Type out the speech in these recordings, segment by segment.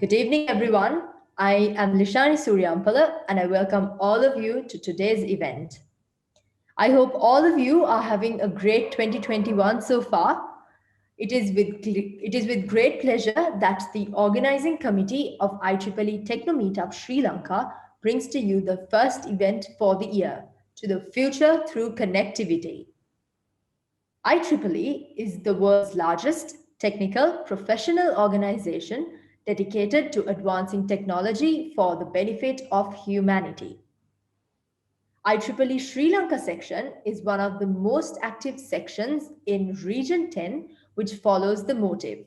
Good evening, everyone. I am Lishani Suryampala, and I welcome all of you to today's event. I hope all of you are having a great 2021 so far. It is with great pleasure that the organizing committee of IEEE Techno Meetup Sri Lanka brings to you the first event for the year, To the Future Through Connectivity. IEEE is the world's largest technical professional organization dedicated to advancing technology for the benefit of humanity. IEEE Sri Lanka section is one of the most active sections in Region 10, which follows the motive.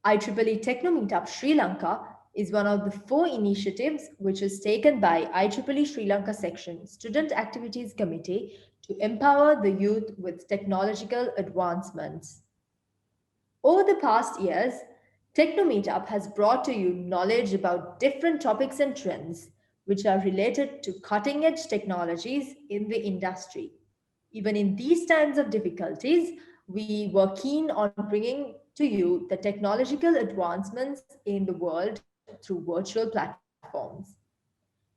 IEEE Techno Meetup Sri Lanka is one of the 4 initiatives which is taken by IEEE Sri Lanka section Student Activities Committee to empower the youth with technological advancements. Over the past years, Techno Meetup has brought to you knowledge about different topics and trends which are related to cutting-edge technologies in the industry. Even in these times of difficulties, we were keen on bringing to you the technological advancements in the world through virtual platforms.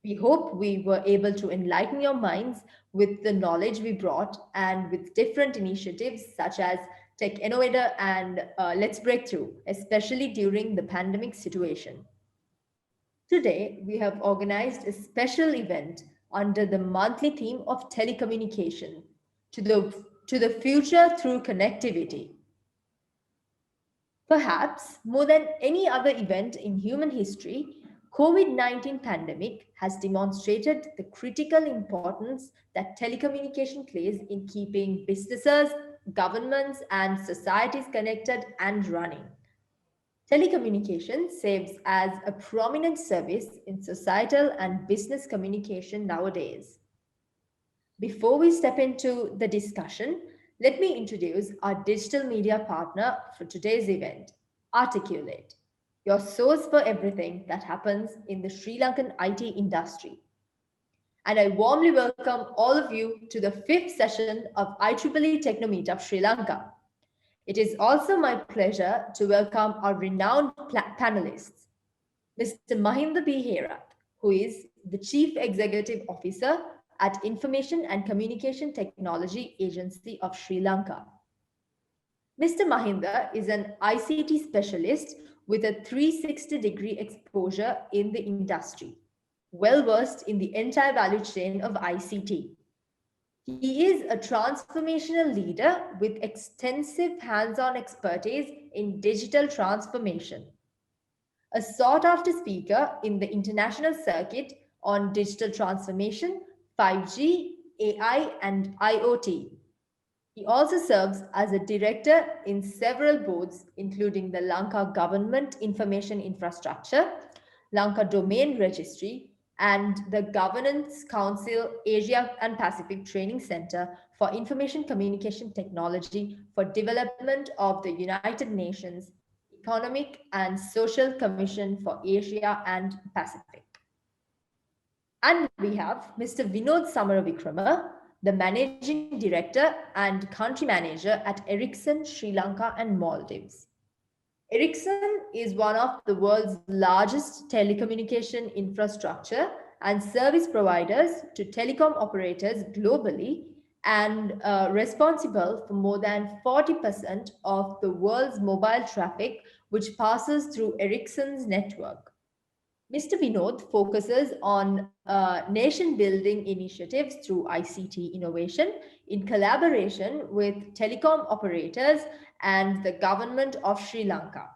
We hope we were able to enlighten your minds with the knowledge we brought and with different initiatives such as Tech Innovator and Let's Breakthrough, especially during the pandemic situation. Today, we have organized a special event under the monthly theme of telecommunication to the future through connectivity. Perhaps more than any other event in human history, COVID-19 pandemic has demonstrated the critical importance that telecommunication plays in keeping businesses, governments, and societies connected and running. Telecommunication serves as a prominent service in societal and business communication nowadays. Before we step into the discussion, let me introduce our digital media partner for today's event, Arteculate, your source for everything that happens in the Sri Lankan IT industry. And I warmly welcome all of you to the 5th session of IEEE Techno Meetup Sri Lanka. It is also my pleasure to welcome our renowned panelists, Mr. Mahinda B. Herath, who is the Chief Executive Officer at Information and Communication Technology Agency of Sri Lanka. Mr. Mahinda is an ICT specialist with a 360-degree exposure in the industry, well-versed in the entire value chain of ICT. He is a transformational leader with extensive hands-on expertise in digital transformation. A sought-after speaker in the international circuit on digital transformation, 5G, AI, and IoT. He also serves as a director in several boards, including the Lanka Government Information Infrastructure, Lanka Domain Registry, and the Governance Council Asia and Pacific Training Center for Information Communication Technology for Development of the United Nations Economic and Social Commission for Asia and Pacific. And we have Mr. Vinod Samarawickrama, the Managing Director and Country Manager at Ericsson, Sri Lanka and Maldives. Ericsson is one of the world's largest telecommunication infrastructure and service providers to telecom operators globally and responsible for more than 40% of the world's mobile traffic which passes through Ericsson's network. Mr. Vinod focuses on nation-building initiatives through ICT innovation in collaboration with telecom operators and the government of Sri Lanka.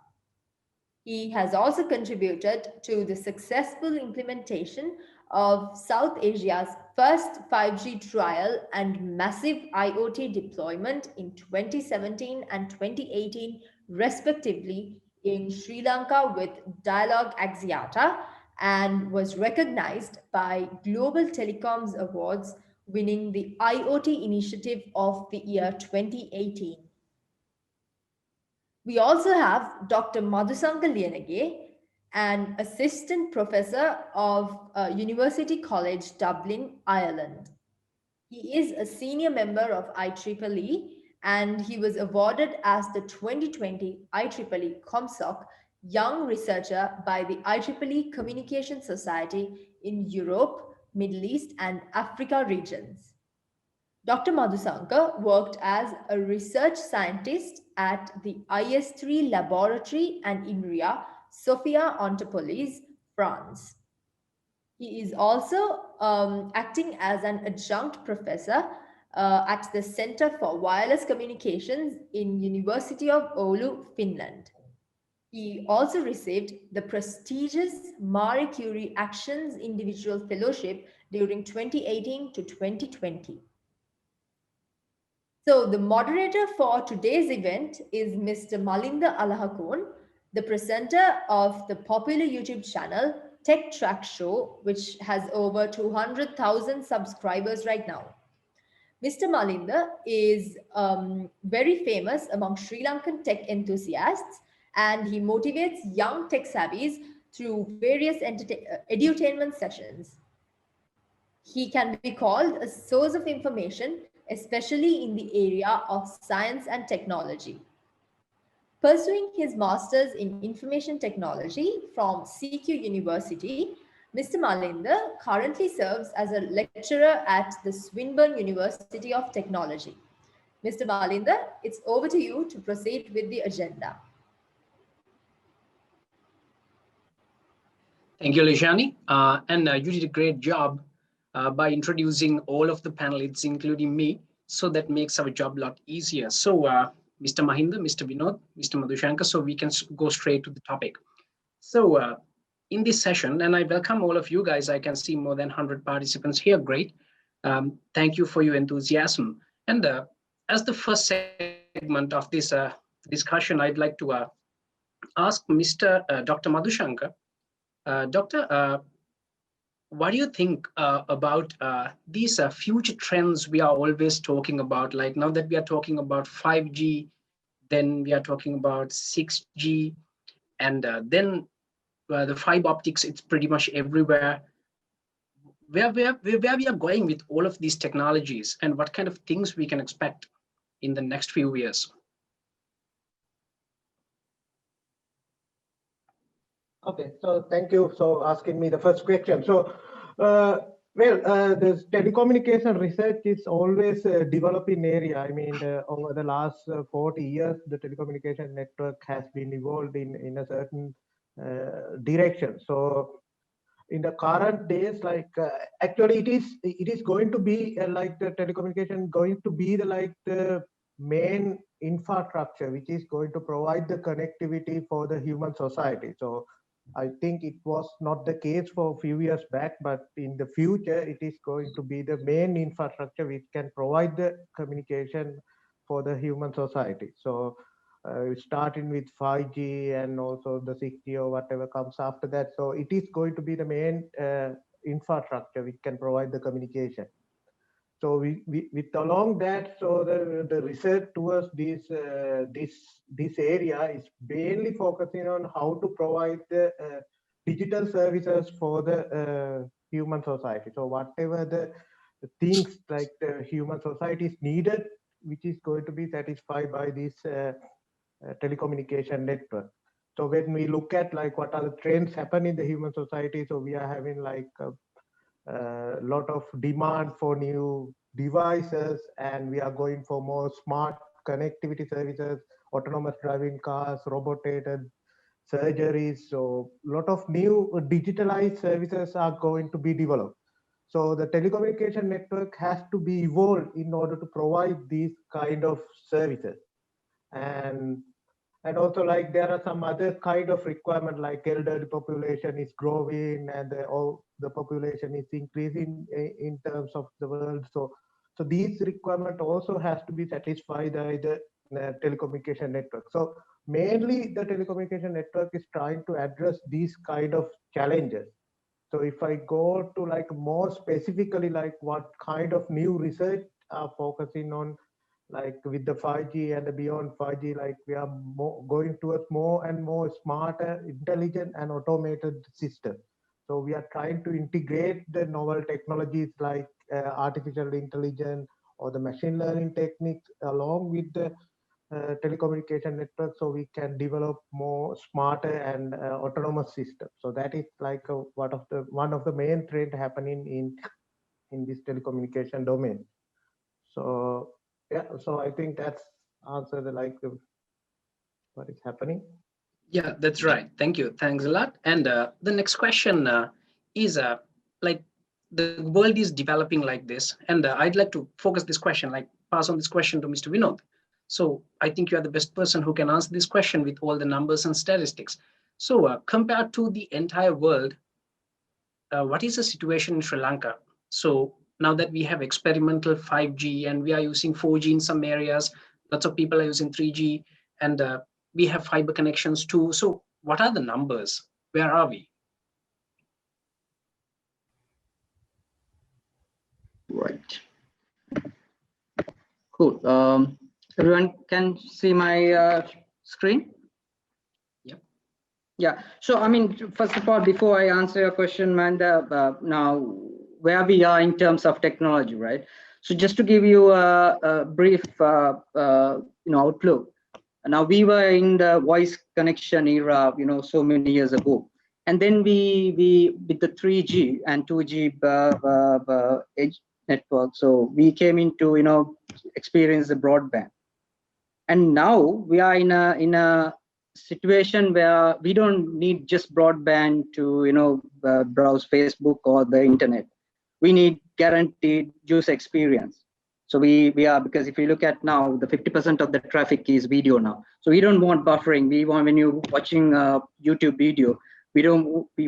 He has also contributed to the successful implementation of South Asia's first 5G trial and massive IoT deployment in 2017 and 2018, respectively, in Sri Lanka with Dialog Axiata, and was recognized by Global Telecoms Awards, winning the IoT Initiative of the Year 2018. We also have Dr. Madhusanka Liyanage, an assistant professor of University College Dublin, Ireland. He is a senior member of IEEE and he was awarded as the 2020 IEEE ComSoc young researcher by the IEEE Communication Society in Europe, Middle East, and Africa regions. Dr. Madhusanka worked as a research scientist at the IS3 laboratory and INRIA, Sofia Antipolis, France. He is also acting as an adjunct professor at the Center for Wireless Communications in University of Oulu, Finland. He also received the prestigious Marie Curie Actions Individual Fellowship during 2018 to 2020. So the moderator for today's event is Mr. Malinda Alahakoon, the presenter of the popular YouTube channel TechTrack Show, which has over 200,000 subscribers right now. Mr. Malinda is very famous among Sri Lankan tech enthusiasts, and he motivates young tech savvies through various edutainment sessions. He can be called a source of information, especially in the area of science and technology. Pursuing his master's in information technology from CQ University, Mr. Malinda currently serves as a lecturer at the Swinburne University of Technology. Mr. Malinda, it's over to you to proceed with the agenda. Thank you, Lishani. You did a great job by introducing all of the panelists, including me. So that makes our job a lot easier. So Mr. Mahinda, Mr. Vinod, Mr. Madhusanka, so we can go straight to the topic. So in this session, and I welcome all of you guys, I can see more than 100 participants here, great. Thank you for your enthusiasm. And as the first segment of this discussion, I'd like to ask Mr. Dr. Madhusanka, Doctor, what do you think about these future trends we are always talking about? Like now that we are talking about 5G, then we are talking about 6G, and then the fiber optics, it's pretty much everywhere. Where we are going with all of these technologies, and what kind of things we can expect in the next few years? Okay, so thank you for asking me the first question. So, this telecommunication research is always a developing area. I mean, over the last 40 years, the telecommunication network has been evolved in a certain direction. So, in the current days, like actually, it is going to be like the telecommunication going to be the main infrastructure which is going to provide the connectivity for the human society. So I think it was not the case for a few years back, but in the future, it is going to be the main infrastructure which can provide the communication for the human society. So starting with 5G and also the 6G or whatever comes after that. So it is going to be the main infrastructure which can provide the communication. So with along that, so the research towards this area is mainly focusing on how to provide the digital services for the human society. So whatever the things like the human society is needed, which is going to be satisfied by this telecommunication network. So when we look at like what are the trends happen in the human society, so we are having like a lot of demand for new devices, and we are going for more smart connectivity services, autonomous driving cars, robotated surgeries. So a lot of new digitalized services are going to be developed. So the telecommunication network has to be evolved in order to provide these kind of services. And also like there are some other kind of requirement, like elderly population is growing and the population is increasing in terms of the world. So these requirement also has to be satisfied by the telecommunication network. So mainly the telecommunication network is trying to address these kind of challenges. So if I go to like more specifically, like what kind of new research are focusing on, like with the 5G and the beyond 5G, like we are going towards more and more smarter, intelligent and automated system. So we are trying to integrate the novel technologies like artificial intelligence or the machine learning techniques along with the telecommunication network, so we can develop more smarter and autonomous systems. So that is like one of the main trend happening in this telecommunication domain. So yeah, so I think that's answered what is happening. Yeah, that's right. Thank you. Thanks a lot. And the next question is like the world is developing like this, and I'd like to focus this question, like pass on this question to Mr. Vinod. So I think you are the best person who can answer this question with all the numbers and statistics. So compared to the entire world, what is the situation in Sri Lanka? So now that we have experimental 5G and we are using 4G in some areas, lots of people are using 3G, and we have fiber connections too. So what are the numbers? Where are we? Right. Cool. Everyone can see my screen? Yep. Yeah. So, I mean, first of all, before I answer your question, Manda, now where we are in terms of technology, right? So just to give you a brief outlook. Now we were in the voice connection era, so many years ago, and then we with the 3G and 2G edge network, so we came into experience the broadband, and now we are in a situation where we don't need just broadband to browse Facebook or the internet. We need guaranteed user experience. So we are, because if you look at now, the 50% of the traffic is video now. So we don't want buffering. We want, when you're watching a YouTube video, we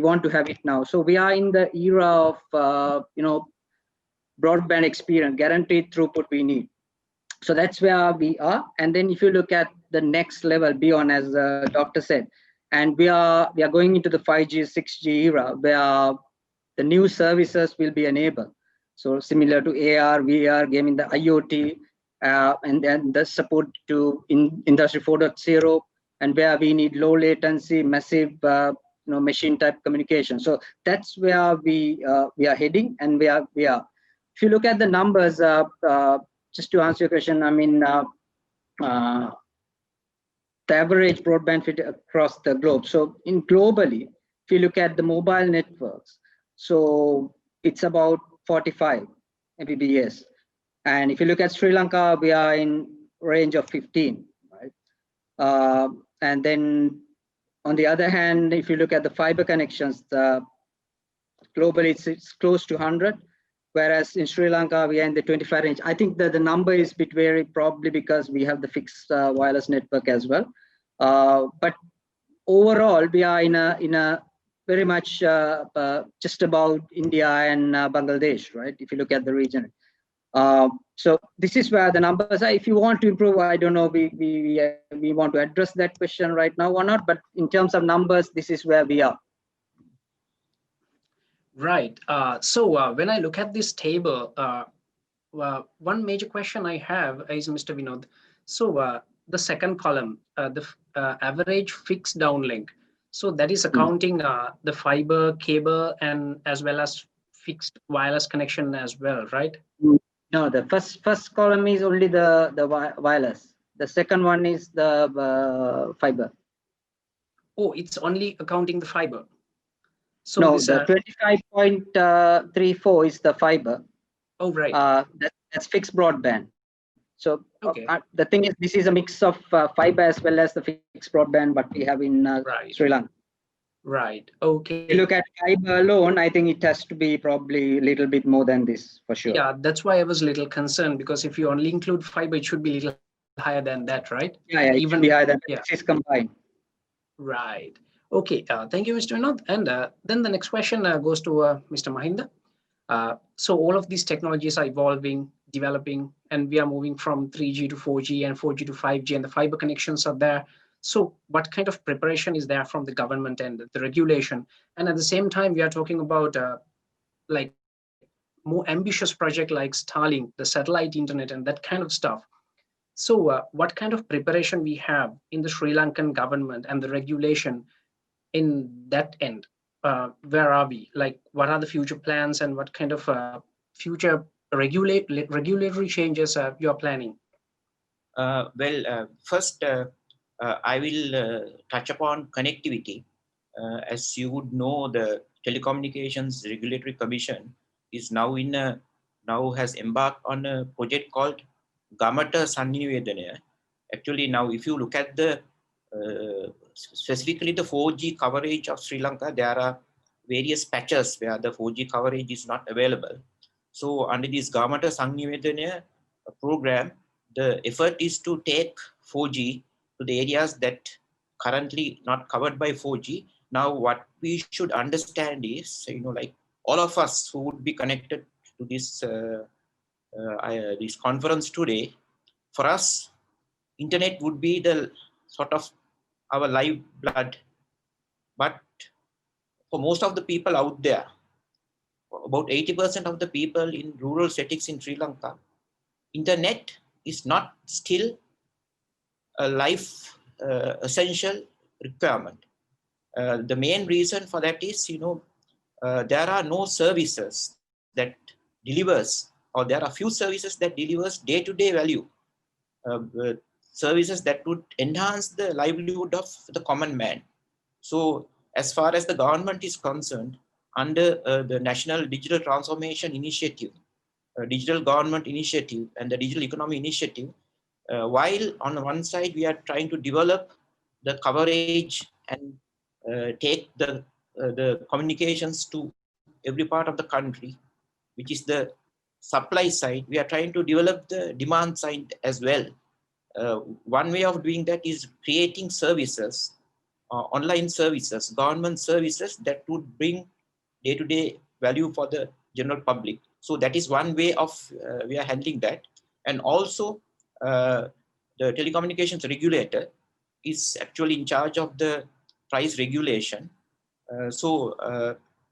want to have it now. So we are in the era of broadband experience, guaranteed throughput we need. So that's where we are. And then if you look at the next level beyond, as the doctor said, and we are going into the 5G, 6G era where the new services will be enabled. So similar to AR, VR, gaming, the IoT, and then the support to Industry 4.0, and where we need low latency, massive, machine type communication. So that's where we are heading, and we are. If you look at the numbers, just to answer your question, I mean, the average broadband fit across the globe. So in globally, if you look at the mobile networks, so it's about 45 Mbps. And if you look at Sri Lanka, we are in range of 15, right? And then on the other hand, if you look at the fiber connections, globally it's close to 100, whereas in Sri Lanka, we are in the 25 range. I think that the number is a bit varied, probably because we have the fixed wireless network as well. But overall, we are in a very much just about India and Bangladesh, right? If you look at the region. So this is where the numbers are. If you want to improve, I don't know, we want to address that question right now or not, but in terms of numbers, this is where we are. Right. So when I look at this table, one major question I have is, Mr. Vinod. So the second column, the average fixed downlink. So that is accounting the fiber, cable, and as well as fixed wireless connection as well, right? No, the first column is only the wireless. The second one is the fiber. Oh, it's only accounting the fiber. So no, this, the 25.34 is the fiber. Oh, right. That's fixed broadband. So okay. The thing is, this is a mix of fiber as well as the fixed broadband, but we have in right. Sri Lanka. Right. Okay. If you look at fiber alone, I think it has to be probably a little bit more than this for sure. Yeah, that's why I was a little concerned, because if you only include fiber, it should be a little higher than that, right? Yeah, it should be higher than that. This is combined. Right. Okay. Thank you, Mr. Vinod. And then the next question goes to Mr. Mahinda. So all of these technologies are evolving, developing, and we are moving from 3G to 4G and 4G to 5G, and the fiber connections are there. So what kind of preparation is there from the government and the regulation? And at the same time, we are talking about like more ambitious project like Starlink, the satellite internet, and that kind of stuff. So what kind of preparation we have in the Sri Lankan government and the regulation in that end? Where are we? Like, what are the future plans, and what kind of future regulatory changes you are planning? First, I will touch upon connectivity. As you would know, the Telecommunications Regulatory Commission is now has embarked on a project called Gamata Sannivedana. Actually, now if you look at the specifically the 4G coverage of Sri Lanka, there are various patches where the 4G coverage is not available. So under this Gamata Sannivedana program, the effort is to take 4G to the areas that currently not covered by 4G. Now, what we should understand is, like all of us who would be connected to this this conference today, for us, internet would be the sort of our lifeblood. But for most of the people out there, about 80% of the people in rural settings in Sri Lanka, internet is not still a life essential requirement. The main reason for that is, there are no services that delivers, or there are few services that delivers day-to-day value, services that would enhance the livelihood of the common man. So as far as the government is concerned, under the National Digital Transformation Initiative, Digital Government Initiative, and the Digital Economy Initiative, while on one side we are trying to develop the coverage and take the communications to every part of the country, which is the supply side, we are trying to develop the demand side as well. One way of doing that is creating services, online services, government services that would bring day-to-day value for the general public. So that is one way of we are handling that. And also the telecommunications regulator is actually in charge of the price regulation.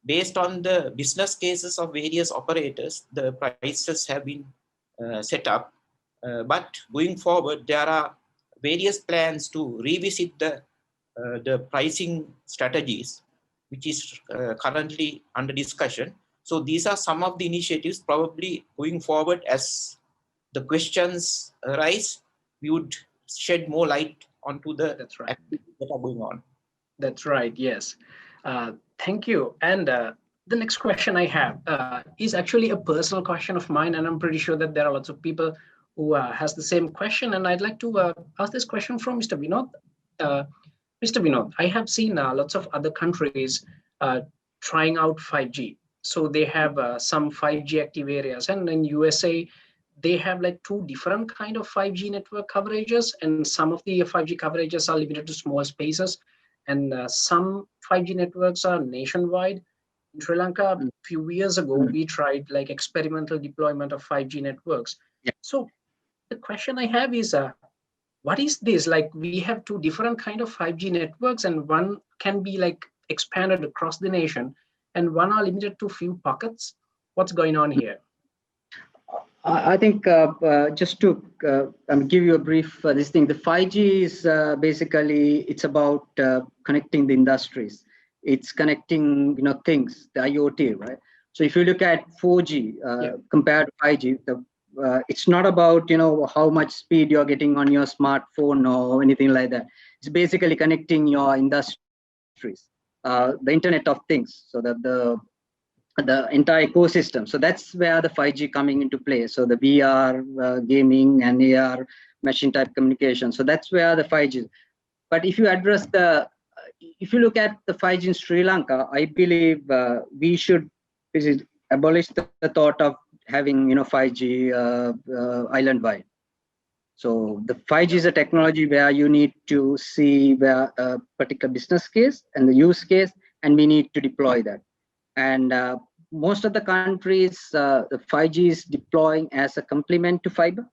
Based on the business cases of various operators, the prices have been set up. But going forward, there are various plans to revisit the pricing strategies, which is currently under discussion. So these are some of the initiatives. Probably going forward, as the questions arise, we would shed more light onto the activities that are going on. That's right, yes. Thank you. And the next question I have is actually a personal question of mine, and I'm pretty sure that there are lots of people who has the same question. And I'd like to ask this question from Mr. Vinod. Mr. Vinod, I have seen lots of other countries trying out 5G. So they have some 5G active areas, and in USA, they have like two different kind of 5G network coverages, and some of the 5G coverages are limited to small spaces, and some 5G networks are nationwide. In Sri Lanka, a few years ago, we tried like experimental deployment of 5G networks. Yeah. So the question I have is, what is this? Like, we have two different kind of 5G networks, and one can be like expanded across the nation, and one are limited to few pockets. What's going on here? I think just to give you a brief this thing, the 5G is basically, it's about connecting the industries. It's connecting things, the IoT, right? So if you look at 4G compared to 5G, it's not about how much speed you're getting on your smartphone or anything like that. It's basically connecting your industries, the Internet of Things, so that the entire ecosystem. So that's where the 5G coming into play. So the VR gaming and AR machine type communication. So that's where the 5G. But if you address if you look at the 5G in Sri Lanka, I believe we should abolish the thought of having 5G island-wide. So the 5G is a technology where you need to see where a particular business case and the use case, and we need to deploy that. And most of the countries, the 5G is deploying as a complement to fiber,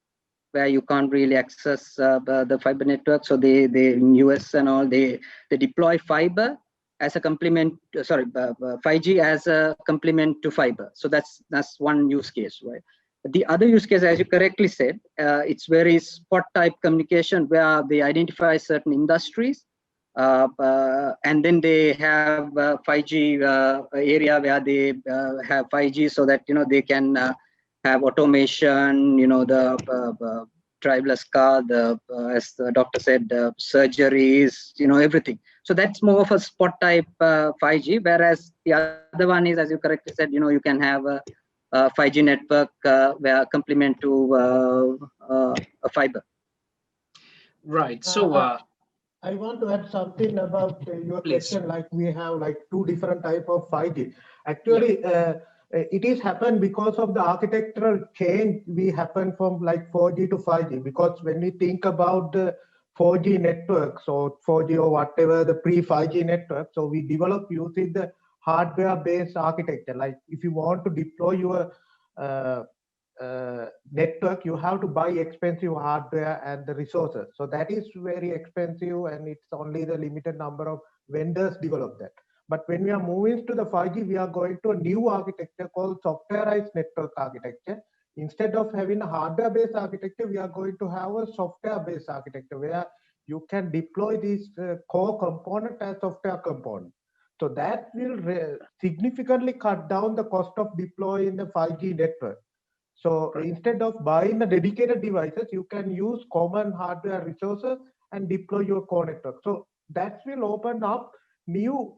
where you can't really access the fiber network. So they in US and all, they deploy fiber as a complement, 5G as a complement to fiber. So that's one use case, right? The other use case, as you correctly said, it's very spot type communication where they identify certain industries, and then they have 5G area where they have 5G so that they can have automation, driverless car, as the doctor said, surgeries, everything. So that's more of a spot type 5G, whereas the other one is, as you correctly said, you can have a 5G network where complement to a fiber. Right. So I want to add something about your please. question. Like we have like two different type of 5G. Actually, it is happened because of the architectural change we happened from like 4G to 5G. Because when we think about the 4G networks or 4G or whatever the pre-5G network, so we develop using the hardware-based architecture. Like if you want to deploy your network, you have to buy expensive hardware and the resources. So that is very expensive, and it's only the limited number of vendors develop that. But when we are moving to the 5G, we are going to a new architecture called softwareized network architecture. Instead of having a hardware-based architecture, we are going to have a software-based architecture where you can deploy these core component as software component. So that will significantly cut down the cost of deploying the 5G network. So instead of buying the dedicated devices, you can use common hardware resources and deploy your core network. So that will open up new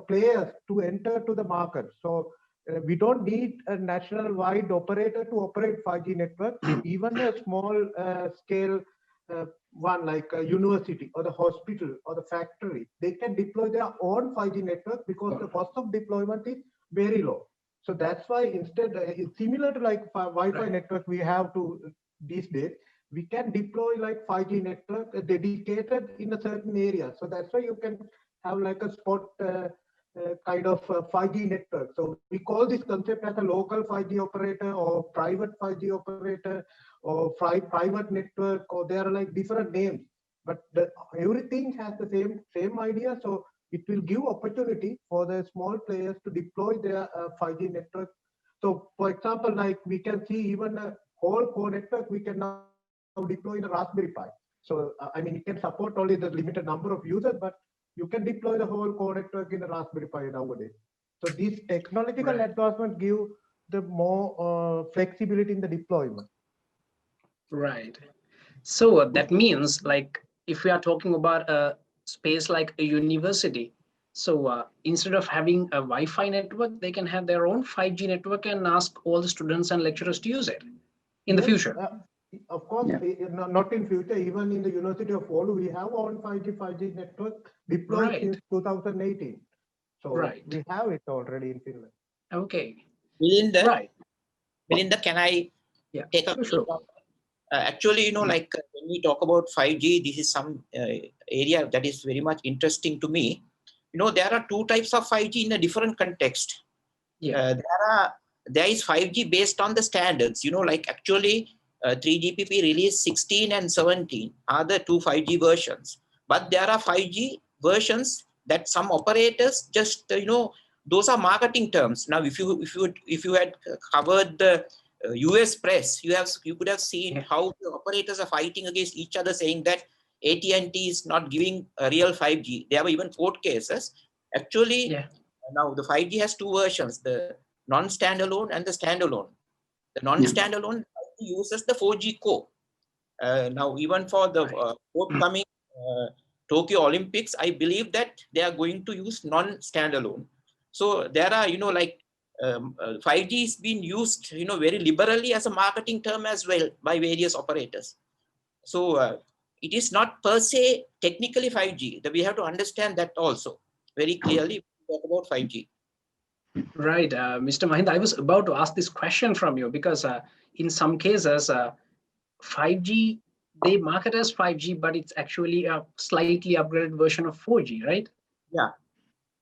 players to enter to the market. So we don't need a national-wide operator to operate 5G network. Even a small scale one like a university or the hospital or the factory, they can deploy their own 5G network because the cost of deployment is very low. So that's why instead, it's similar to like Wi-Fi network we have to these days, we can deploy like 5G network dedicated in a certain area. So that's why you can have like a spot kind of 5G network. So we call this concept as a local 5G operator or private 5G operator or private network, or there are like different names, but everything has the same idea. So it will give opportunity for the small players to deploy their 5G network. So for example, like we can see even a whole core network we can now deploy in a Raspberry Pi. So I mean, it can support only the limited number of users, but you can deploy the whole core network in a Raspberry Pi nowadays. So these technological advancements give the more flexibility in the deployment. Right. So that means, like, if we are talking about a space like a university, so instead of having a Wi-Fi network, they can have their own 5G network and ask all the students and lecturers to use it in the future. Of course, not in future. Even in the University of Oulu, we have our own 5G network deployed since 2018. So we have it already in Finland. Okay. Melinda, can I take up? Sure. Actually, like when we talk about 5G, this is some area that is very much interesting to me. There are two types of 5G in a different context. There is 5G based on the standards. Like actually 3GPP release 16 and 17 are the two 5G versions. But there are 5G versions that some operators just those are marketing terms. Now, if you had covered the US press, you could have seen how the operators are fighting against each other, saying that AT&T is not giving a real 5G. There were even court cases. Actually, now the 5G has two versions: the non-standalone and the standalone. The non-standalone uses the 4G core. Now, even for the forthcoming Tokyo Olympics, I believe that they are going to use non-standalone. So there are, 5G is being used, very liberally as a marketing term as well by various operators. So it is not per se technically 5G. That we have to understand that also very clearly when we talk about 5G. Right, Mr. Mahinda, I was about to ask this question from you because in some cases, 5G, they market as 5G, but it's actually a slightly upgraded version of 4G, right?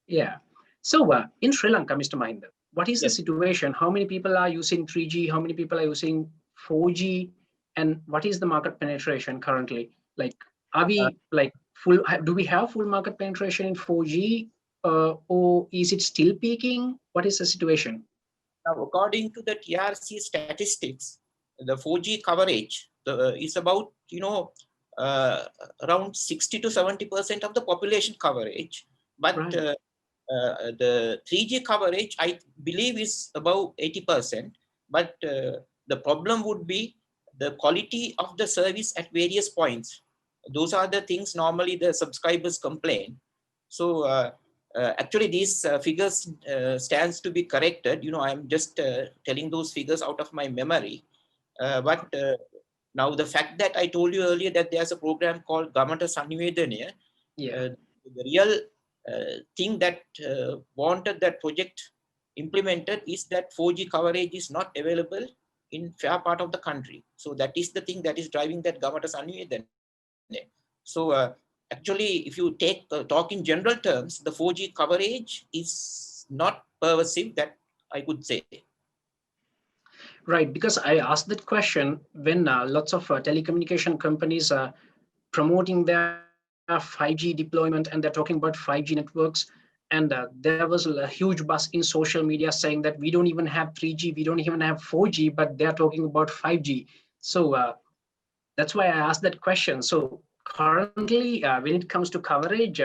Yeah. So in Sri Lanka, Mr. Mahinda, what is the situation? How many people are using 3G? How many people are using 4G? And what is the market penetration currently? Like, are we like full? Do we have full market penetration in 4G? Or is it still peaking? What is the situation? Now, according to the TRC statistics, the 4G coverage is about around 60 to 70% of the population coverage, but the 3G coverage I believe is about 80%. But the problem would be the quality of the service at various points. Those are the things normally the subscribers complain. So actually these figures stands to be corrected. I'm just telling those figures out of my memory. But now the fact that I told you earlier that there's a program called Gamata Sannivedana, the real thing that wanted that project implemented is that 4G coverage is not available in fair part of the country. So that is the thing that is driving that Gamata Sannivedana. So actually, if you talk in general terms, the 4G coverage is not pervasive, that I could say. Right, because I asked that question when lots of telecommunication companies are promoting their 5G deployment and they're talking about 5G networks. And there was a huge buzz in social media saying that we don't even have 3G, we don't even have 4G, but they're talking about 5G. So that's why I asked that question. So currently, when it comes to coverage,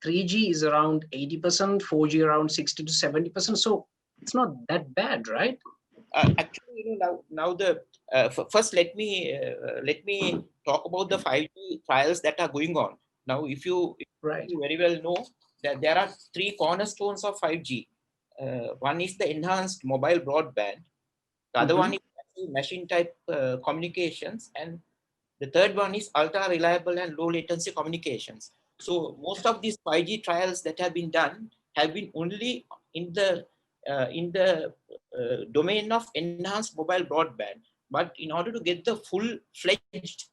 3G is around 80%, 4G around 60 to 70%. So it's not that bad, right? Actually, now the first let me talk about the 5G trials that are going on now. If you very well know that there are 3 cornerstones of 5G. One is the enhanced mobile broadband. The other one is machine type communications, and the third one is ultra reliable and low latency communications. So most of these 5G trials that have been done have been only in the domain of enhanced mobile broadband. But in order to get the full-fledged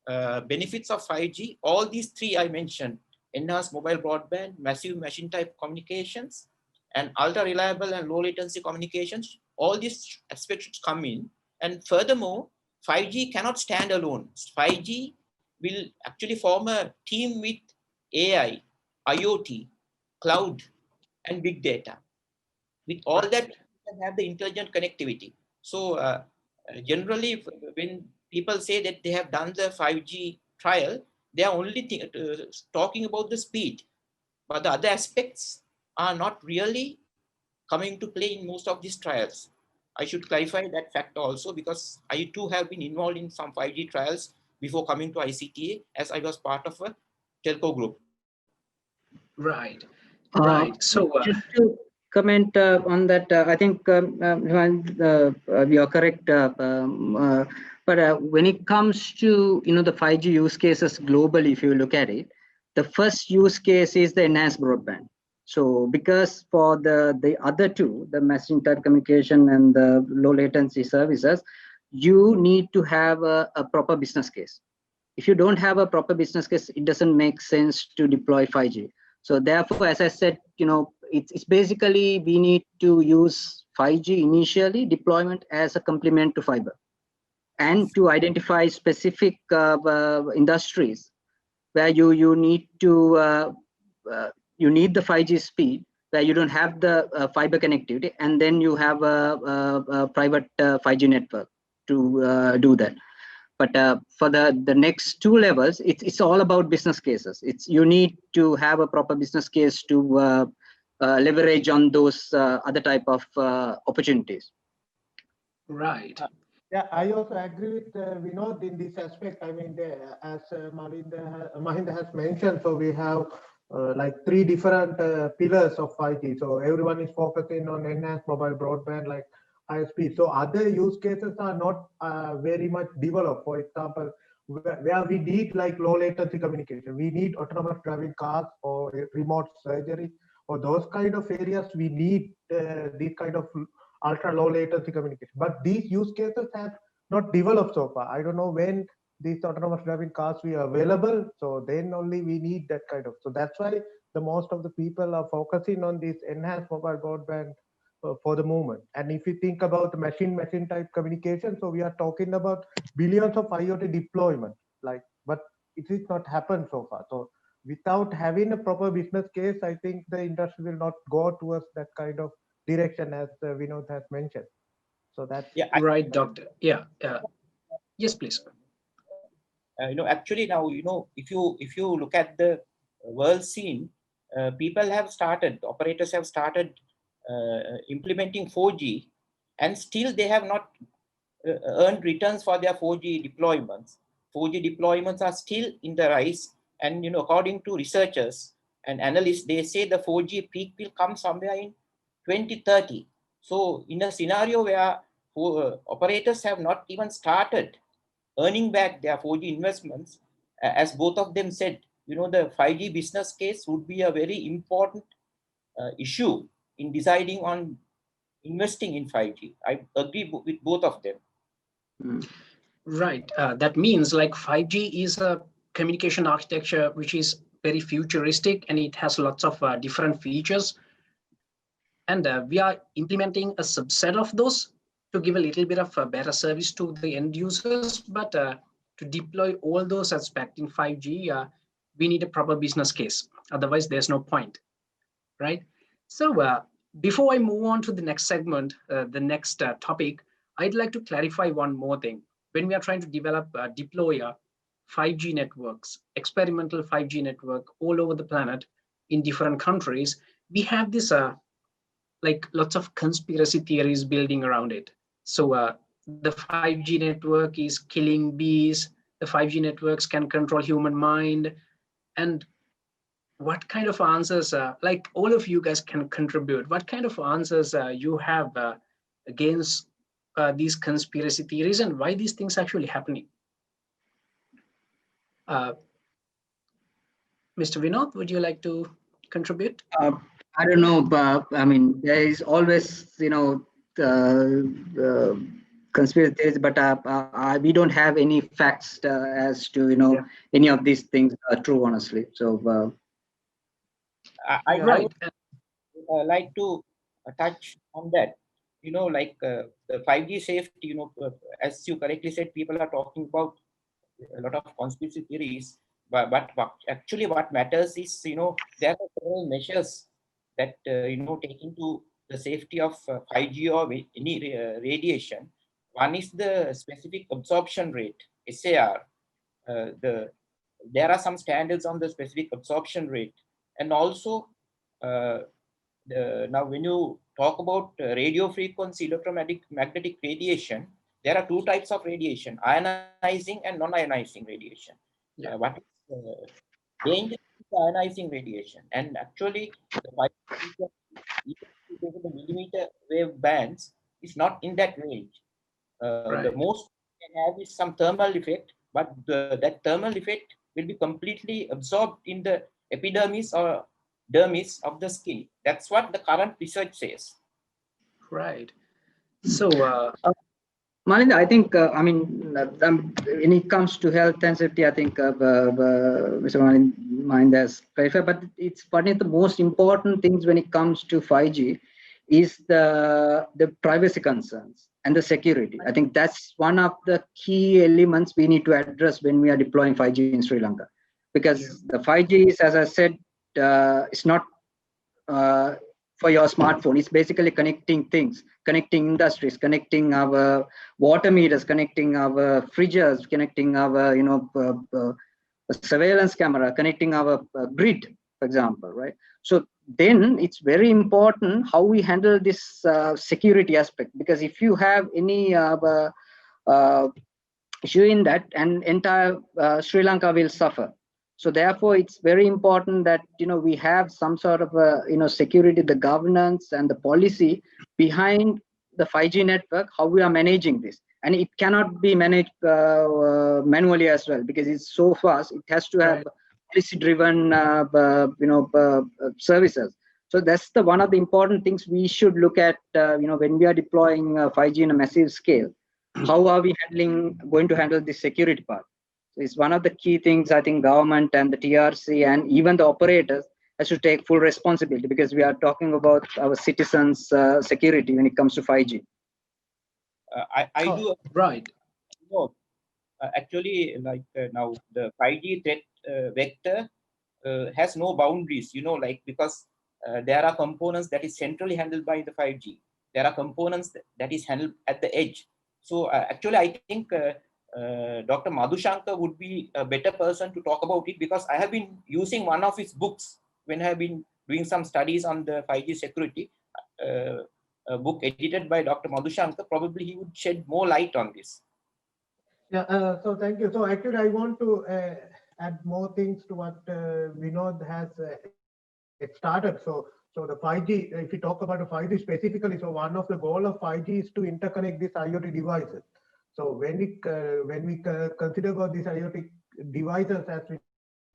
benefits of 5G, all these 3 I mentioned, enhanced mobile broadband, massive machine type communications, and ultra reliable and low latency communications, all these aspects should come in. And furthermore, 5G cannot stand alone. 5G will actually form a team with AI, IoT, cloud, and big data. With all that, you can have the intelligent connectivity. So generally, when people say that they have done the 5G trial, they are only talking about the speed, but the other aspects are not really coming to play in most of these trials. I should clarify that fact also, because I too have been involved in some 5G trials before coming to ICTA, as I was part of a telco group. Right. Right. So just to comment on that, I think you are correct. But when it comes to the 5G use cases globally, if you look at it, the first use case is the enhanced broadband. So because for the other two, the machine type communication and the low latency services, you need to have a proper business case. If you don't have a proper business case, it doesn't make sense to deploy 5G. So therefore, as I said, it's basically we need to use 5G initially deployment as a complement to fiber, and to identify specific industries where you need to you need the 5G speed, where you don't have the fiber connectivity, and then you have a private 5G network to do that. But for the next 2 levels, it's all about business cases. You need to have a proper business case to leverage on those other type of opportunities. Right. Yeah, I also agree with Vinod in this aspect. I mean, as Mahinda has mentioned, so we have like 3 different pillars of 5G. So everyone is focusing on enhanced mobile broadband, like high speed. So other use cases are not very much developed. For example, where we need like low latency communication, we need autonomous driving cars or remote surgery, or those kind of areas. We need this kind of ultra low latency communication. But these use cases have not developed so far. I don't know when these autonomous driving cars will be available. So then only we need that kind of. So that's why the most of the people are focusing on this enhanced mobile broadband for the moment. And if you think about machine type communication, so we are talking about billions of IoT deployment, but it is not happened so far. So without having a proper business case, I think the industry will not go towards that kind of direction, as Vinod has mentioned. So that's right, doctor. Yeah. Yes, please. Actually now, if you look at the world scene, people have started, operators have started implementing 4G, and still they have not earned returns for their 4G deployments. 4G deployments are still in the rise, and according to researchers and analysts, they say the 4G peak will come somewhere in 2030. So in a scenario where operators have not even started earning back their 4G investments, as both of them said, the 5G business case would be a very important issue in deciding on investing in 5G. I agree with both of them. Right. That means like 5G is a communication architecture which is very futuristic, and it has lots of different features. And we are implementing a subset of those to give a little bit of a better service to the end users. But to deploy all those aspects in 5G, we need a proper business case. Otherwise, there's no point, right? So before I move on to the next segment, the next topic, I'd like to clarify one more thing. When we are trying to develop, deploy 5G networks, experimental 5G network all over the planet in different countries, we have this like lots of conspiracy theories building around it. So the 5G network is killing bees, the 5G networks can control human mind, and what kind of answers, like all of you guys can contribute, what kind of answers you have against these conspiracy theories, and why these things actually happening? Mr. Vinod, would you like to contribute? I don't know, but I mean, there is always, conspiracy theories, but we don't have any facts as to, any of these things are true, honestly. So, I would like to touch on that. Like the 5G safety, as you correctly said, people are talking about a lot of conspiracy theories, but actually what matters is, there are several measures that, taking to the safety of 5G or any radiation. One is the specific absorption rate, SAR. There are some standards on the specific absorption rate, and also now when you talk about radio frequency electromagnetic radiation, there are two types of radiation: ionizing and non-ionizing radiation. What is dangerous is ionizing radiation, and actually the millimeter wave bands is not in that range. The most can have is some thermal effect, but that thermal effect will be completely absorbed in the epidermis or dermis of the skin. That's what the current research says. Right. So, Malinda, I think, when it comes to health and safety, I think Mr. Malinda has clarified, but it's one of the most important things when it comes to 5G is the privacy concerns and the security. I think that's one of the key elements we need to address when we are deploying 5G in Sri Lanka, because the 5G is, as I said, it's not for your smartphone. It's basically connecting things, connecting industries, connecting our water meters, connecting our fridges, connecting our surveillance camera, connecting our grid, for example, right? So then it's very important how we handle this security aspect, because if you have any issue in that, and entire Sri Lanka will suffer. So therefore, it's very important that we have some sort of security, the governance and the policy behind the 5G network, how we are managing this, and it cannot be managed manually as well, because it's so fast. It has to have policy-driven services. So that's one of the important things we should look at when we are deploying 5G in a massive scale. How are we going to handle the security part? It's one of the key things I think government and the TRC and even the operators has to take full responsibility, because we are talking about our citizens' security when it comes to 5G. I do. Right. Actually, like now the 5G threat vector has no boundaries, because there are components that is centrally handled by the 5G. There are components that is handled at the edge. So actually, I think Dr. Madhusanka would be a better person to talk about it, because I have been using one of his books when I have been doing some studies on the 5G security. a book edited by Dr. Madhusanka, probably he would shed more light on this. Yeah, so thank you. So actually, I want to add more things to what Vinod has started. So the 5G, if we talk about the 5G specifically, so one of the goal of 5G is to interconnect these IoT devices. So when we consider about these IoT devices, as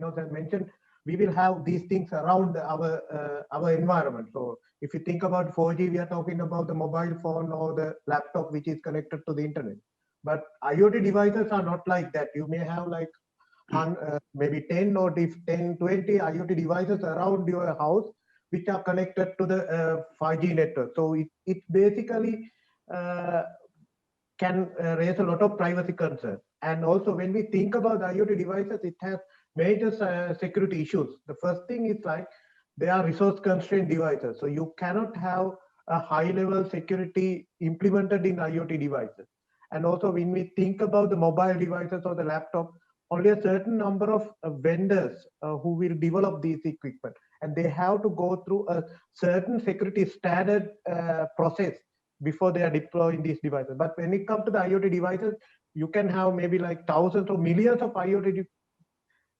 Vinod has mentioned, we will have these things around our environment. So if you think about 4G, we are talking about the mobile phone or the laptop which is connected to the internet. But IoT devices are not like that. You may have like maybe 10 or 10, 20 IoT devices around your house which are connected to the 5G network. So it basically can raise a lot of privacy concerns. And also when we think about IoT devices, it has major security issues. The first thing is like they are resource constrained devices. So you cannot have a high level security implemented in IoT devices. And also when we think about the mobile devices or the laptop, only a certain number of vendors who will develop these equipment, and they have to go through a certain security standard process before they are deploying these devices. But when it comes to the IoT devices, you can have maybe like thousands or millions of IoT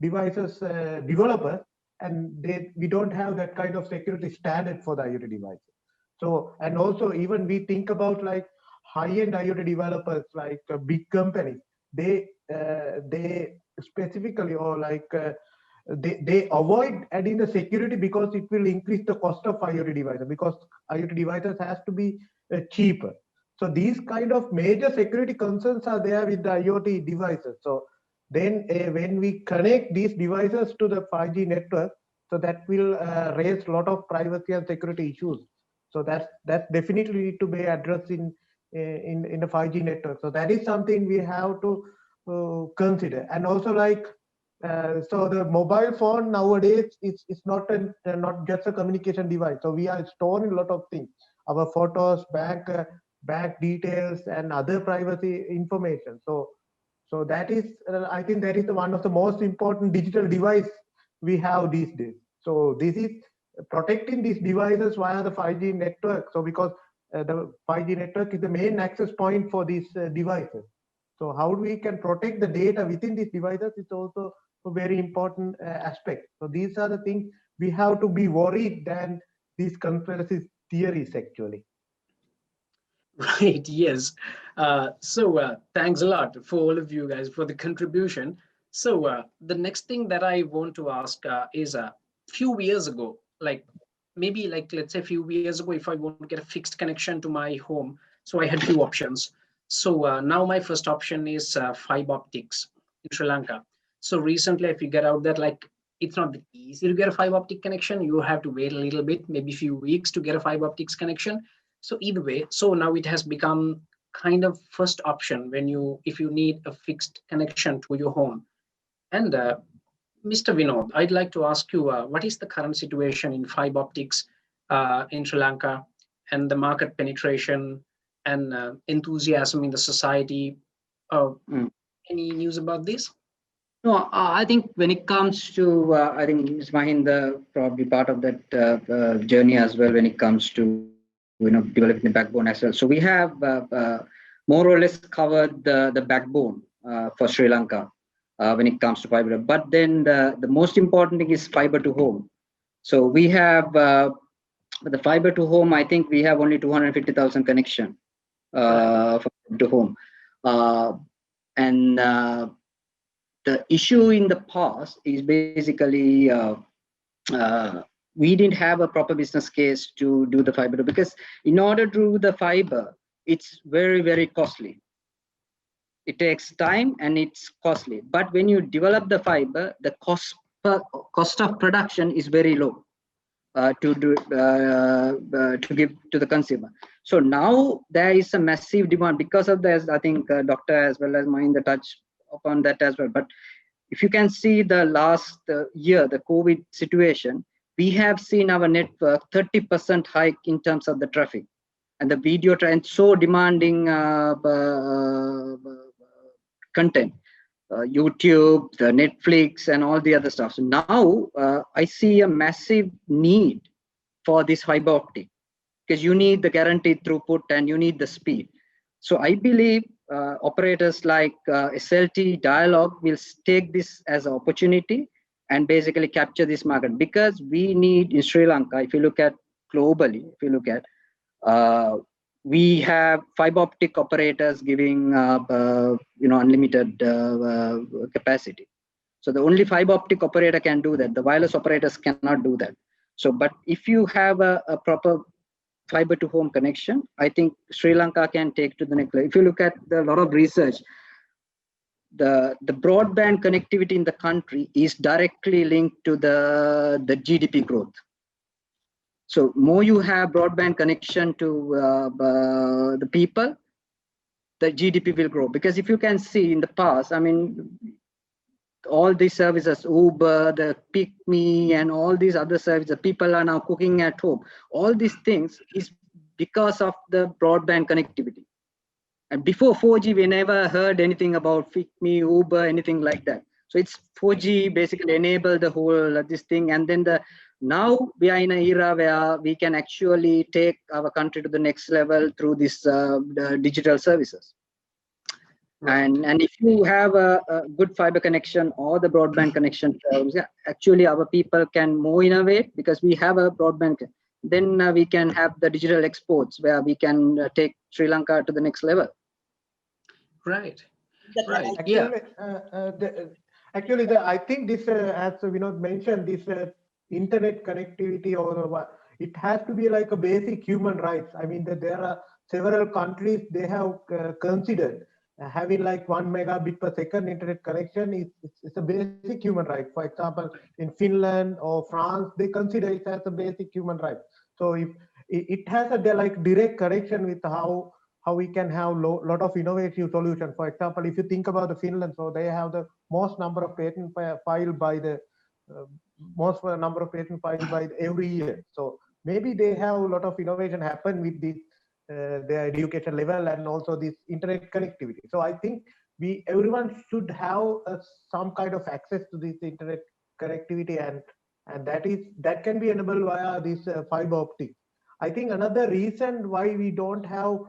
devices developers, and we don't have that kind of security standard for the IoT devices. So, and also even we think about like high-end IoT developers, like big companies, they specifically or like they avoid adding the security because it will increase the cost of IoT devices, because IoT devices has to be cheaper. So these kind of major security concerns are there with the IoT devices. So then when we connect these devices to the 5G network, so that will raise a lot of privacy and security issues. So that's definitely need to be addressed in the 5G network. So that is something we have to consider. And also like so the mobile phone nowadays is not just a communication device. So we are storing a lot of things, our photos, bank details, and other privacy information. So that is I think that is one of the most important digital device we have these days. So this is protecting these devices via the 5G network. So because the 5G network is the main access point for these devices. So how we can protect the data within these devices is also a very important aspect. So these are the things we have to be worried than these conspiracy theories actually. Right, yes. So thanks a lot for all of you guys for the contribution. So the next thing that I want to ask is a few years ago, like maybe like let's say a few years ago, if I want to get a fixed connection to my home, so I had few options. So now my first option is fiber optics in Sri Lanka. So recently I figured out that like it's not that easy to get a fiber optic connection. You have to wait a little bit, maybe a few weeks to get a fiber optics connection. So either way, so now it has become kind of first option when if you need a fixed connection to your home. And Mr. Vinod, I'd like to ask you, what is the current situation in fiber optics in Sri Lanka, and the market penetration and enthusiasm in the society? Any news about this? No, I think when it comes to, I think Ms. Mahinda probably part of that journey as well when it comes to, developing the backbone as well. So we have more or less covered the backbone for Sri Lanka when it comes to fiber. But then the most important thing is fiber to home. So we have the fiber to home. I think we have only 250,000 connection to home, and the issue in the past is basically we didn't have a proper business case to do the fiber, because in order to do the fiber, it's very, very costly. It takes time and it's costly. But when you develop the fiber, the cost of production is very low to give to the consumer. So now there is a massive demand because of this. I think Doctor as well as Mahinda touched upon that as well. But if you can see the last year, the COVID situation, we have seen our network 30% hike in terms of the traffic, and the video trend so demanding content, YouTube, the Netflix, and all the other stuff. So now I see a massive need for this fiber optic. because you need the guaranteed throughput and you need the speed. So I believe operators like SLT Dialog will take this as an opportunity and basically capture this market, because we need in Sri Lanka, if you look at globally, if you look at, we have fiber optic operators giving unlimited capacity. So the only fiber optic operator can do that. The wireless operators cannot do that. So, but if you have a proper fiber to home connection, I think Sri Lanka can take to the next level. If you look at a lot of research, the broadband connectivity in the country is directly linked to the GDP growth. So more you have broadband connection to the people, the GDP will grow. Because if you can see in the past, I mean, all these services, Uber, the Pick Me, and all these other services, people are now cooking at home. All these things is because of the broadband connectivity. And before 4G, we never heard anything about Pick Me, Uber, anything like that. So it's 4G basically enabled the whole this thing. And then now we are in an era where we can actually take our country to the next level through this the digital services. Right. And if you have a good fiber connection or the broadband connection, actually our people can more innovate, because we have a broadband. Then we can have the digital exports where we can take Sri Lanka to the next level. Right. Right. Actually, I think this, as Vinod mentioned, this internet connectivity, or it has to be like a basic human rights. I mean, that there are several countries, they have considered having like 1 megabit per second internet connection is a basic human right. For example, in Finland or France, they consider it as a basic human right. So if it has a like direct connection with how we can have lot of innovative solutions. For example, if you think about the Finland, so they have the most number of patents filed by the every year. So maybe they have a lot of innovation happen with this their education level and also this internet connectivity. So I think everyone should have some kind of access to this internet connectivity, and that can be enabled via this fiber optic. I think another reason why we don't have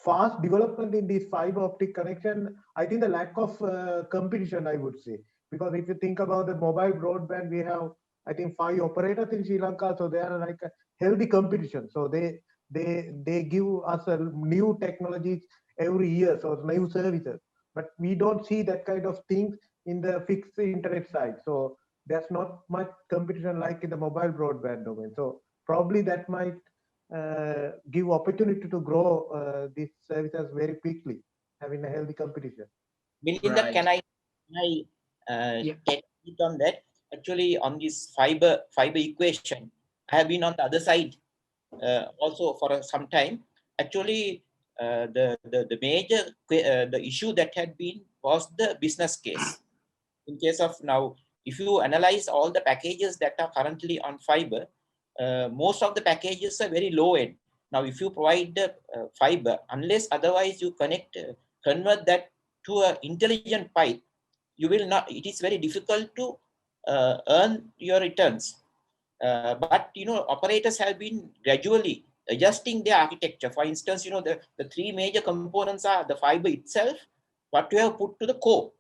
fast development in this fiber optic connection, I think the lack of competition, I would say. Because if you think about the mobile broadband, we have, I think, 5 operators in Sri Lanka, so they are like a healthy competition. So they give us new technologies every year, so new services. But we don't see that kind of things in the fixed internet side. So there's not much competition like in the mobile broadband domain. So probably that might give opportunity to grow these services very quickly, having a healthy competition. Melinda, Right. can I take it on that? Actually, on this fiber equation, I have been on the other side also for some time. Actually, the major the issue that had been was the business case. In case of now, if you analyze all the packages that are currently on fiber, most of the packages are very low end. Now, if you provide the fiber, unless otherwise you convert that to an intelligent pipe, you will not. It is very difficult to earn your returns. But operators have been gradually adjusting their architecture. For instance, the 3 major components are the fiber itself, what you have put to the core,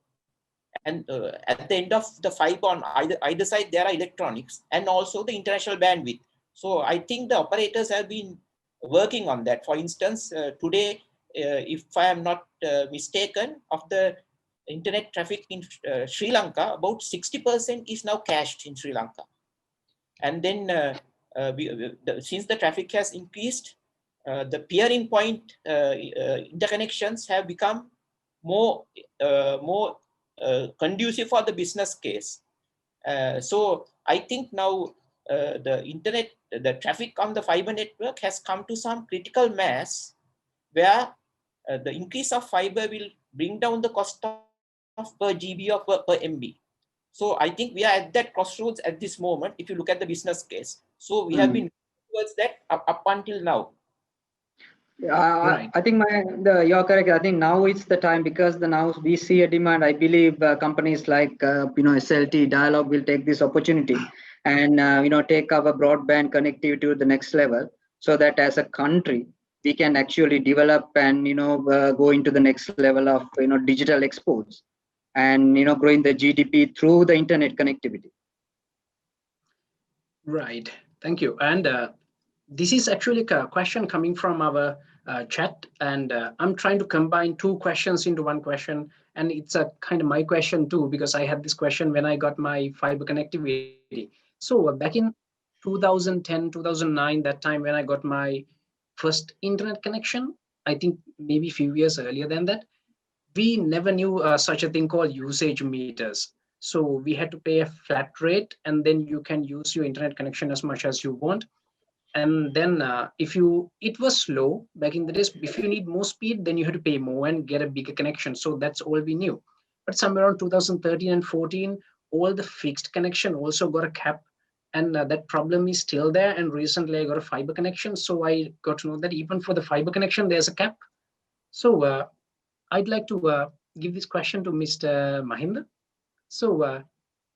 and at the end of the fiber on either side there are electronics, and also the international bandwidth. So I think the operators have been working on that. For instance, today, if I am not mistaken, of the internet traffic in Sri Lanka, about 60% is now cached in Sri Lanka. And then since the traffic has increased, the peering point interconnections have become more conducive for the business case. So I think now the traffic on the fiber network has come to some critical mass where the increase of fiber will bring down the cost of per GB or per MB. So I think we are at that crossroads at this moment, if you look at the business case. So we have been towards that up until now. Right. I think you're correct. I think now it's the time, because now we see a demand. I believe companies like SLT Dialog will take this opportunity and take our broadband connectivity to the next level, so that as a country we can actually develop and go into the next level of digital exports, and growing the GDP through the internet connectivity. Right. Thank you. And this is actually a question coming from our chat, and I'm trying to combine two questions into one question, and it's a kind of my question too, because I had this question when I got my fiber connectivity. So back in 2010, 2009, that time when I got my first internet connection, I think maybe a few years earlier than that, we never knew such a thing called usage meters. So we had to pay a flat rate, and then you can use your internet connection as much as you want. And then it was slow back in the days. If you need more speed, then you had to pay more and get a bigger connection. So that's all we knew. But somewhere around 2013 and 14, all the fixed connection also got a cap, and that problem is still there. And recently I got a fiber connection, so I got to know that even for the fiber connection there's a cap. So I'd like to give this question to Mr. Mahinda. So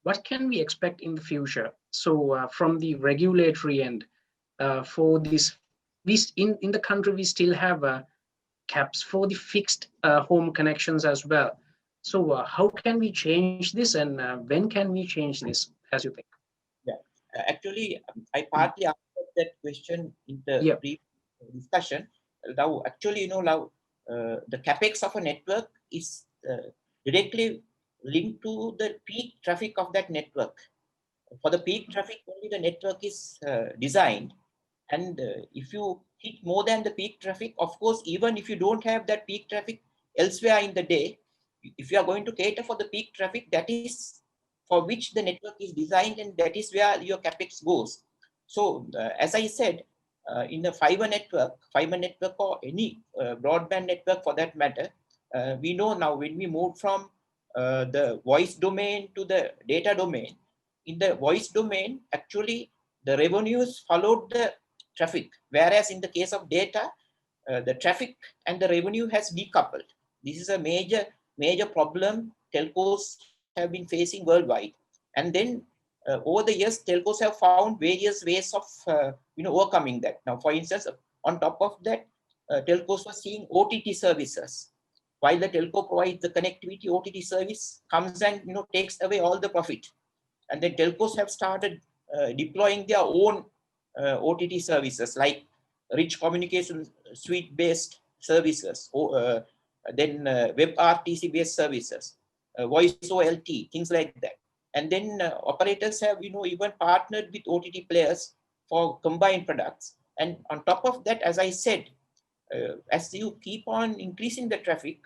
what can we expect in the future? So from the regulatory end, for this, in the country we still have caps for the fixed home connections as well. So how can we change this, and when can we change this, as you think? Yeah, actually, I partly answered that question in the brief discussion. Now, actually, now the capex of a network is directly linked to the peak traffic of that network. For the peak traffic, only the network is designed. And if you hit more than the peak traffic, of course, even if you don't have that peak traffic elsewhere in the day, if you are going to cater for the peak traffic, that is for which the network is designed, and that is where your capex goes. So as I said, in a fiber network or any broadband network for that matter, we know now when we move from the voice domain to the data domain, in the voice domain, actually the revenues followed the traffic, whereas in the case of data, the traffic and the revenue has decoupled. This is a major problem telcos have been facing worldwide. And then over the years, telcos have found various ways of overcoming that. Now, for instance, on top of that, telcos were seeing OTT services. While the telco provides the connectivity, OTT service comes and takes away all the profit. And then telcos have started deploying their own OTT services, like rich communication suite based services, or then web RTC based services, voice OLT, things like that. And then operators have even partnered with OTT players for combined products. And on top of that, as I said, as you keep on increasing the traffic,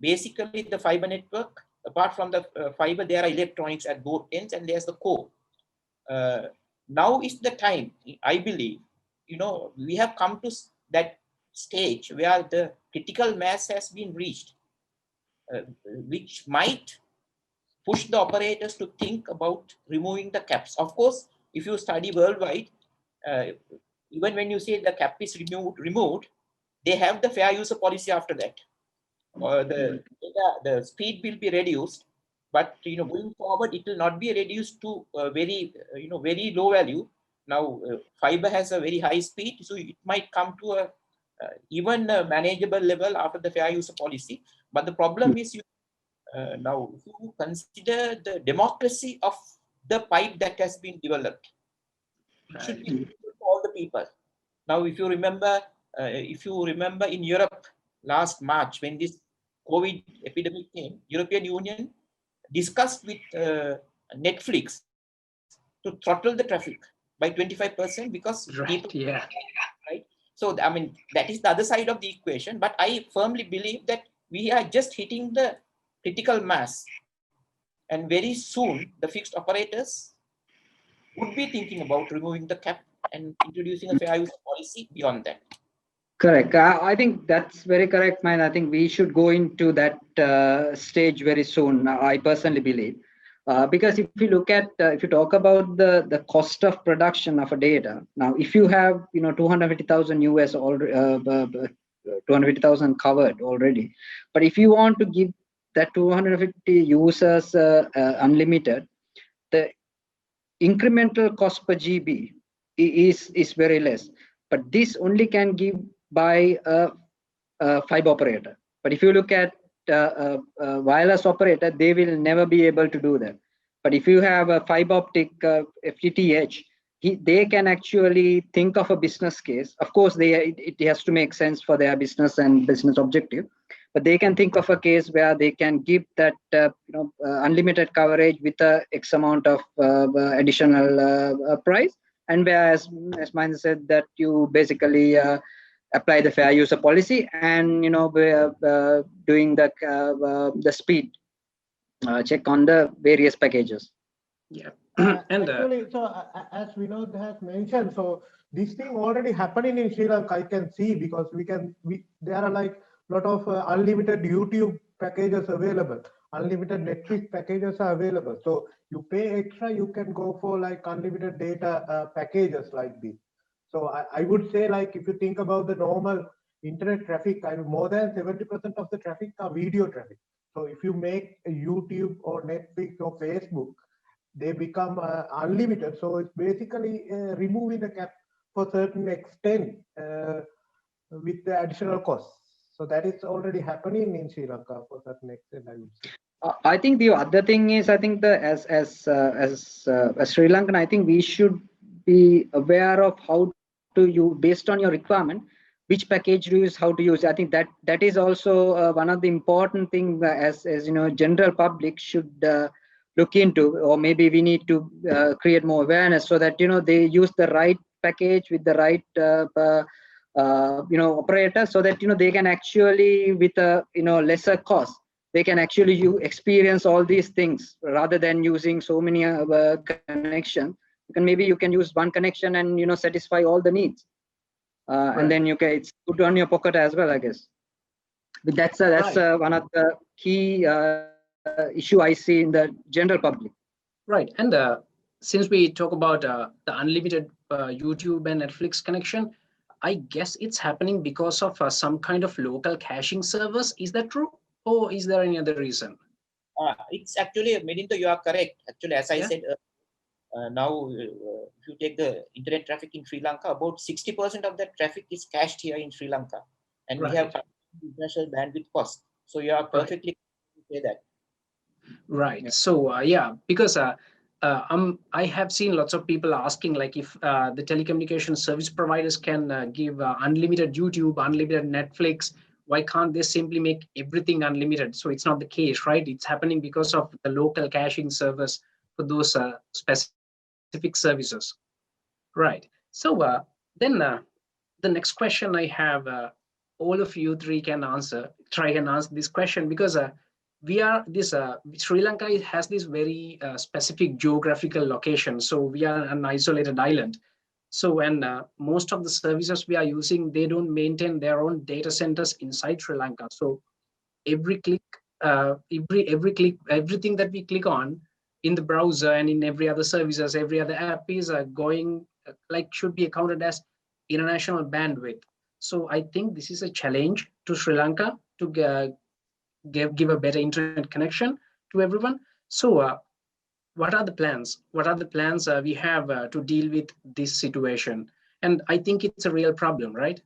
basically the fiber network, apart from the fiber, there are electronics at both ends, and there's the core. Now is the time, I believe, we have come to that stage where the critical mass has been reached, which might push the operators to think about removing the caps. Of course, if you study worldwide, even when you say the cap is removed, they have the fair user policy after that. The speed will be reduced, but going forward it will not be reduced to very very low value. Now fiber has a very high speed, so it might come to a even a manageable level after the fair user policy. But the problem is now if you consider the democracy of the pipe that has been developed, it should be for all the people. Now if you remember in Europe last March, when this COVID epidemic came, European Union discussed with Netflix to throttle the traffic by 25% because people, right? So I mean, that is the other side of the equation. But I firmly believe that we are just hitting the critical mass, and very soon the fixed operators would be thinking about removing the cap and introducing a fair use policy beyond that. Correct. I think that's very correct, man. I think we should go into that stage very soon. I personally believe. Because if you look at, if you talk about the cost of production of a data, now if you have 250,000 US already, 250,000 covered already, but if you want to give that 250 users unlimited, the incremental cost per GB is very less. But this only can give by a fiber operator. But if you look at wireless operator, they will never be able to do that. But if you have a fiber optic FTTH, they can actually think of a business case. Of course, it has to make sense for their business and business objective, but they can think of a case where they can give that unlimited coverage with a X amount of additional price. And whereas, as Mahinda said, that you basically apply the fair user policy and doing the speed check on the various packages. Yeah. And actually, as Vinod has mentioned, so this thing already happening in Sri Lanka, I can see, because there are like a lot of unlimited YouTube packages available, unlimited Netflix packages are available. So you pay extra, you can go for like unlimited data packages like this. So I would say, like, if you think about the normal internet traffic, more than 70% of the traffic are video traffic. So if you make a YouTube or Netflix or Facebook, they become unlimited. So it's basically removing the cap for certain extent with the additional costs. So that is already happening in Sri Lanka for certain extent, I would say. I think the other thing is, I think as Sri Lankan, I think we should be aware of how to use, based on your requirement, which package to use, how to use. I think that is also one of the important things as general public should look into, or maybe we need to create more awareness so that they use the right package with the right operator, so that they can actually, with a lesser cost, they can actually experience all these things rather than using so many connections. Maybe you can use one connection and satisfy all the needs, right. And then it's good on your pocket as well, I guess. But that's right. One of the key issue I see in the general public. Right, and since we talk about the unlimited YouTube and Netflix connection, I guess it's happening because of some kind of local caching service. Is that true? Or is there any other reason? It's actually, Melinda, you are correct. Actually, as I said, now if you take the internet traffic in Sri Lanka, about 60% of that traffic is cached here in Sri Lanka. And we have international bandwidth cost. So you are perfectly to say that. Right. Yeah. So, because I have seen lots of people asking, like, if the telecommunication service providers can give unlimited YouTube, unlimited Netflix, why can't they simply make everything unlimited? So it's not the case, right? It's happening because of the local caching service for those specific services. Right. So then the next question I have, all of you three can try and answer this question, because Sri Lanka has this very specific geographical location. So we are an isolated island. So, and most of the services we are using, they don't maintain their own data centers inside Sri Lanka. So every click, everything that we click on in the browser and in every other services, every other app is going, should be accounted as international bandwidth. So I think this is a challenge to Sri Lanka to give a better internet connection to everyone. So what are the plans? What are the plans we have to deal with this situation? And I think it's a real problem, right?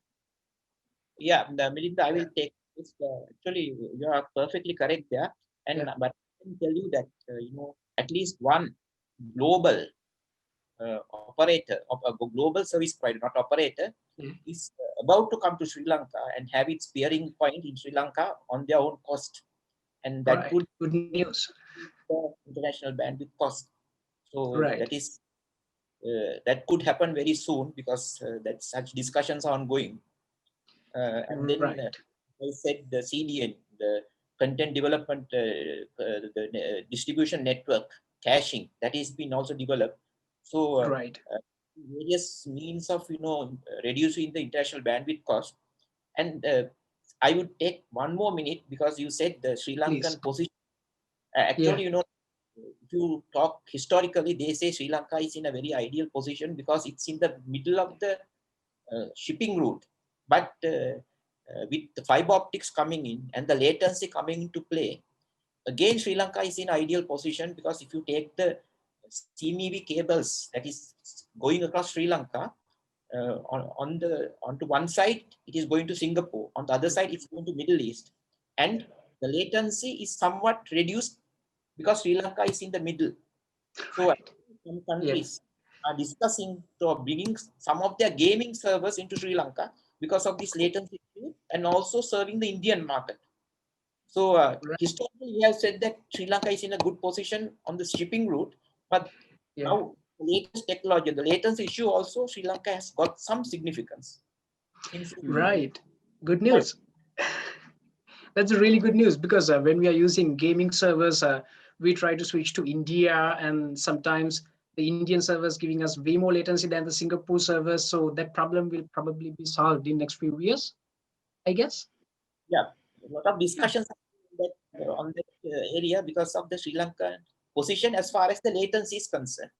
Yeah, Melinda, I will take this. Actually, you are perfectly correct there. And but I can tell you that at least one global operator, of a global service provider, not operator, is about to come to Sri Lanka and have its bearing point in Sri Lanka on their own cost, and that could good news. International bandwidth cost. So that is that could happen very soon, because that such discussions are ongoing. And then I said the CDN, the content development, the distribution network caching, that is been also developed. So various means of reducing the international bandwidth cost. And I would take one more minute, because you said the Sri Lankan position. Actually, if you talk historically, they say Sri Lanka is in a very ideal position because it's in the middle of the shipping route. But with the fiber optics coming in and the latency coming into play, again, Sri Lanka is in ideal position because if you take the CMEV cables that is going across Sri Lanka, onto one side, it is going to Singapore. On the other side, it's going to Middle East. And the latency is somewhat reduced because Sri Lanka is in the middle. So some countries are discussing to bringing some of their gaming servers into Sri Lanka because of this latency issue and also serving the Indian market. So historically, we have said that Sri Lanka is in a good position on the shipping route, but now the latest technology, the latency issue also, Sri Lanka has got some significance. Right. Good news. That's a really good news because when we are using gaming servers, we try to switch to India, and sometimes the Indian servers giving us way more latency than the Singapore servers. So that problem will probably be solved in next few years, I guess. Yeah, a lot of discussions on that area because of the Sri Lankan position as far as the latency is concerned.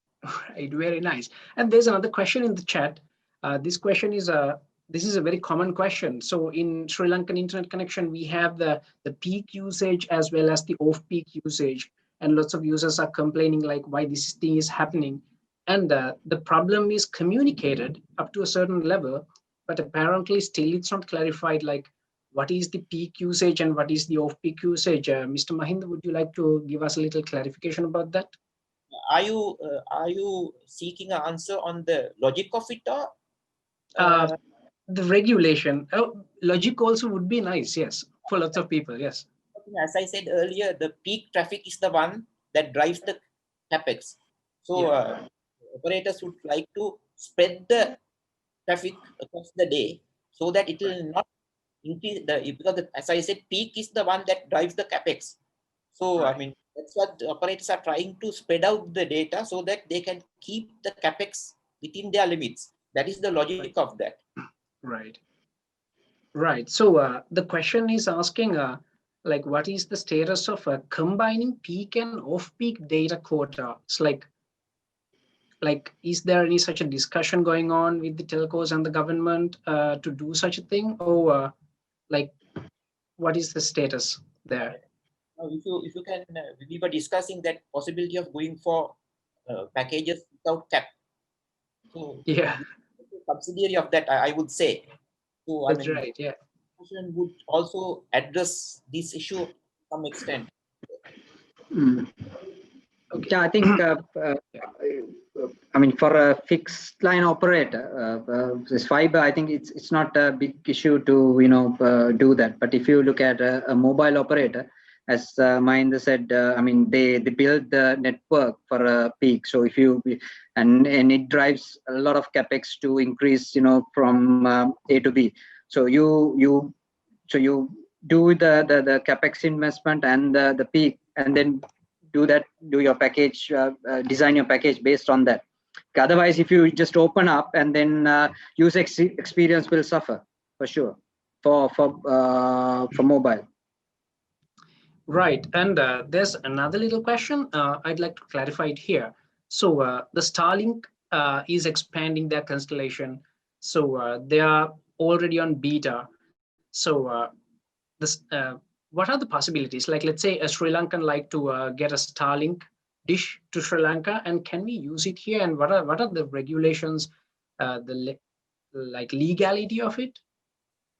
Right, very nice. And there's another question in the chat. This question is this is a very common question. So in Sri Lankan internet connection, we have the peak usage as well as the off-peak usage. And lots of users are complaining like why this thing is happening. And the problem is communicated up to a certain level, but apparently still it's not clarified like what is the peak usage and what is the off-peak usage. Mr. Mahinda, would you like to give us a little clarification about that? Are you seeking an answer on the logic of it or the regulation? Logic also would be nice, yes, for lots of people, yes. As I said earlier, the peak traffic is the one that drives the capex. So operators would like to spread the traffic across the day so that it will not increase because as I said, peak is the one that drives the capex. So I mean, that's what the operators are trying to spread out the data so that they can keep the capex within their limits. That is the logic of that. Right. Right. So the question is asking like what is the status of combining peak and off-peak data quota? It's like is there any such a discussion going on with the telcos and the government to do such a thing, or like what is the status there? Now, if you can, we were discussing that possibility of going for packages without cap. So yeah, subsidiary of that, I would say. So that's I mean, right. Yeah. Would also address this issue to some extent. Okay. Yeah, I think, I mean, for a fixed line operator, this fiber, I think it's not a big issue to, do that. But if you look at a mobile operator, as Mahinda said, I mean, they build the network for a peak. So if you, and it drives a lot of capex to increase, from A to B. So you do the capex investment and the peak, and then do your package, design your package based on that. Otherwise, if you just open up and then user experience will suffer for sure for mobile. Right, and there's another little question I'd like to clarify it here. So the Starlink is expanding their constellation. So they are already on beta. So what are the possibilities? Like, let's say a Sri Lankan like to get a Starlink dish to Sri Lanka, and can we use it here? And what are the regulations, like legality of it?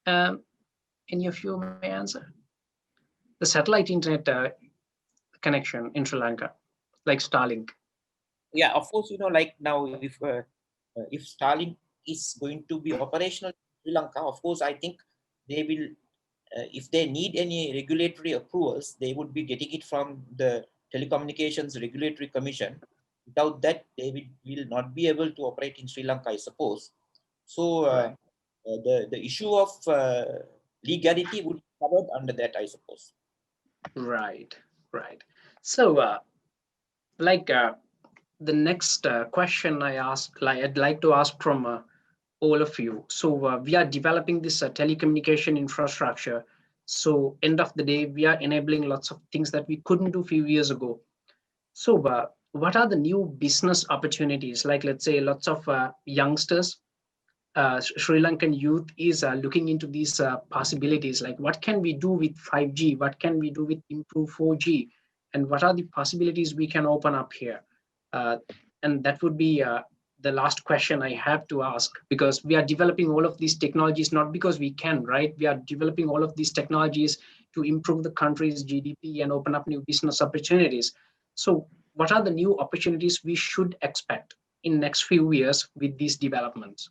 Any of you may answer. The satellite internet connection in Sri Lanka, like Starlink. Yeah, of course, like now, if Starlink is going to be operational in Sri Lanka, of course, I think they will, if they need any regulatory approvals, they would be getting it from the Telecommunications Regulatory Commission. Without that, they will not be able to operate in Sri Lanka, I suppose. So Right. The issue of legality would be covered under that, I suppose. Right. So the next question I'd like to ask from all of you. So we are developing this telecommunication infrastructure. So end of the day, we are enabling lots of things that we couldn't do a few years ago. So what are the new business opportunities? Like, let's say lots of youngsters, Sri Lankan youth is looking into these possibilities. Like, what can we do with 5G? What can we do with improved 4G? And what are the possibilities we can open up here? And that would be the last question I have to ask, because we are developing all of these technologies not because we can, right? We are developing all of these technologies to improve the country's GDP and open up new business opportunities. So what are the new opportunities we should expect in next few years with these developments?